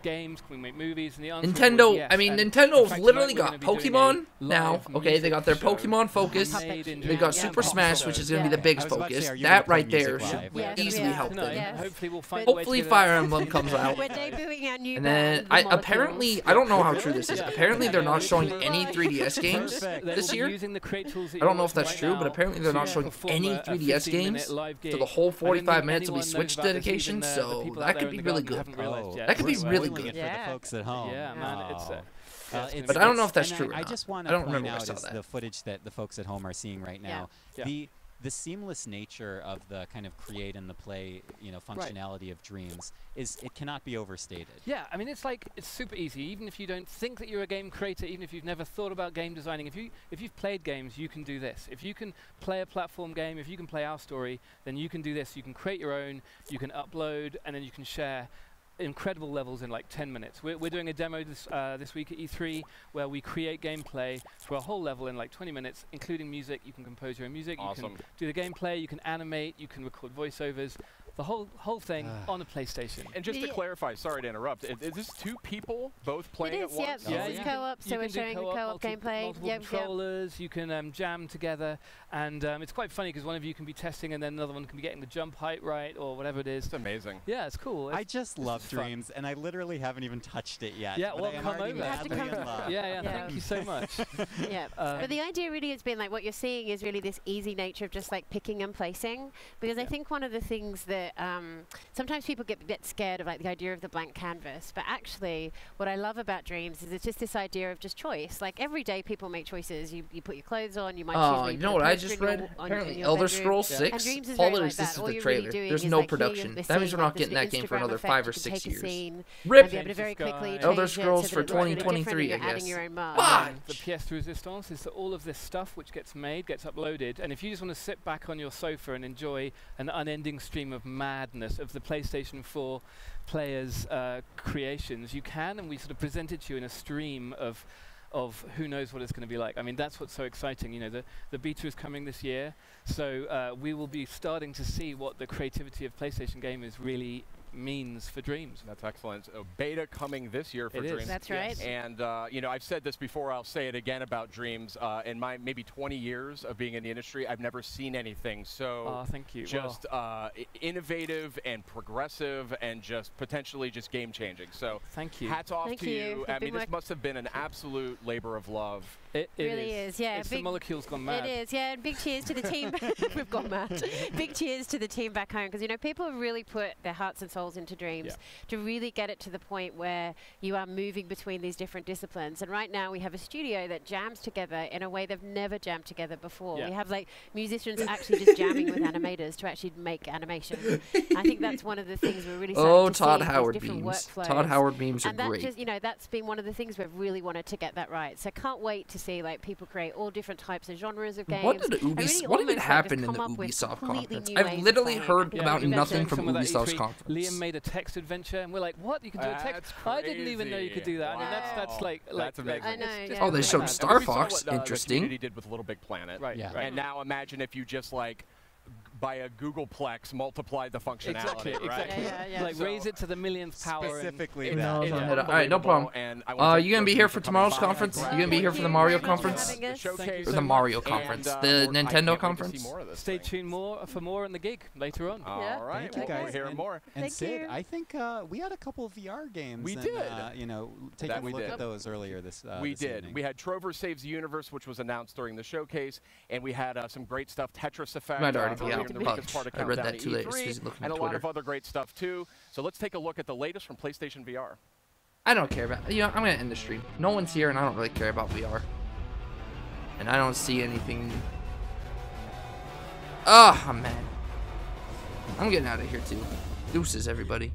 games? Can we make movies? And the answer Nintendo, was yes. I mean, And in Nintendo's fact, literally tonight got we're gonna be doing a Pokemon now. live Okay, they got their music show Pokemon Focus. made in They've got Dreams. Super Smash, which is going to be the I biggest was about to say, focus. are you gonna That play right there music should live? easily help Tonight, them. hopefully we'll find a way to Hopefully get Fire it. Emblem comes out. We're debuting our new And then, band, The apparently, I don't know how true this is. Apparently, they're not showing any 3DS games this year. I don't know if that's true, but apparently they're not showing any 3DS games for the whole 45 minutes will be Switch dedication, so that could be really good. That could be really good. For the folks at home. Yeah, man, it's But I don't know if that's and true or I not. just want I to don't point remember if I out saw is that. the footage that the folks at home are seeing right now. Yeah. The seamless nature of the kind of create and the play, functionality of Dreams it cannot be overstated. Yeah, I mean, it's super easy. Even if you don't think that you're a game creator, even if you've never thought about game designing, if you've played games, you can do this. If you can play a platform game, if you can play our story, then you can do this. You can create your own, you can upload, and then you can share incredible levels in like 10 minutes. We're doing a demo this week at E3 where we create gameplay for a whole level in like 20 minutes, including music. You can compose your own music. Awesome. You can do the gameplay. You can animate. You can record voiceovers. The whole thing on a PlayStation. And just to clarify, sorry to interrupt, is this two people both playing It is, at once? yeah. It's co-op, so we're showing the co-op gameplay. Multiple controllers, you can jam together, and it's quite funny because one of you can be testing and then another one can be getting the jump height right or whatever it is. It's amazing. Yeah, it's cool. I just love Dreams, and I literally haven't even touched it yet. Yeah, but well, I am come already over. madly in love. Yeah, thank you so much. Yeah, but the idea really has been like what you're seeing is really this easy nature of just like picking and placing, because I think one of the things that that sometimes people get a bit scared of like the idea of the blank canvas, but actually what I love about Dreams is it's just this idea of just choice. Like every day people make choices. You put your clothes on, you might choose where you know what I just read? Apparently Elder Scrolls 6, all it is, this is the trailer. There's no production. That means we're not getting that game for another 5 or 6 years. Rip! Elder Scrolls for 2023, I guess. The pièce de résistance is that all of this stuff which gets made gets uploaded, and if you just want to sit back on your sofa and enjoy an unending stream of madness of the PlayStation 4 players' creations, you can, and we sort of present it to you in a stream of who knows what it's going to be like. I mean, that's what's so exciting. You know, the beta is coming this year, so we will be starting to see what the creativity of PlayStation gamers really means for Dreams. That's excellent. So beta coming this year for Dreams. That's right. And you know, I've said this before, I'll say it again about Dreams. In my maybe 20 years of being in the industry, I've never seen anything so thank you. Just innovative and progressive and just potentially just game changing. So thank you. Hats off to you. I mean, this must have been an absolute labor of love. It really is. Yeah. It's the molecule's gone mad. It is. Yeah. And big cheers to the team. We've gone mad. Big cheers to the team back home, because you know people have really put their hearts and souls into Dreams to really get it to the point where you are moving between these different disciplines. And right now we have a studio that jams together in a way they've never jammed together before. We have like musicians actually just jamming with animators to actually make animation. I think that's one of the things we're really starting to Todd see, Howard different memes. workflows. Todd Howard memes are and that great. just, you know, that's been one of the things we've really wanted to get that right. So can't wait to see like people create all different types of genres of games. What did what even happened in the Ubisoft conference? I've literally heard about nothing from Ubisoft's conference. Liam made a text adventure, and we're like, what? You can do a text? I didn't even know you could do that. Wow. I mean, that's like that's amazing. I know, Oh, they showed Star Fox. The Interesting. community did with Little Big Planet. Right. Yeah. And now imagine if you just like by a Googleplex multiplied the functionality. Exactly. Yeah. Like raise it to the millionth power. Specifically All right, no problem. You gonna be here for tomorrow's conference? You gonna be here for the Mario conference? Or the Mario conference? The Nintendo conference? Stay tuned for more on the gig later on. All right, Thank you, guys. we'll hear more. And Sid, I think we had a couple of VR games. We and, did. You know, taking a look at those earlier this We this did. evening. We had Trover Saves the Universe, which was announced during the showcase, and we had some great stuff. Tetris Effect. Might already be earlier out, in the week but as part of I read Countdown that to too late, E3, so he's looking and at a lot Twitter. of other great stuff too. So let's take a look at the latest from PlayStation VR. I don't care about. You know, I'm gonna end the stream. No one's here, and I don't really care about VR. And I don't see anything. Oh man, I'm getting out of here too. Deuces, everybody.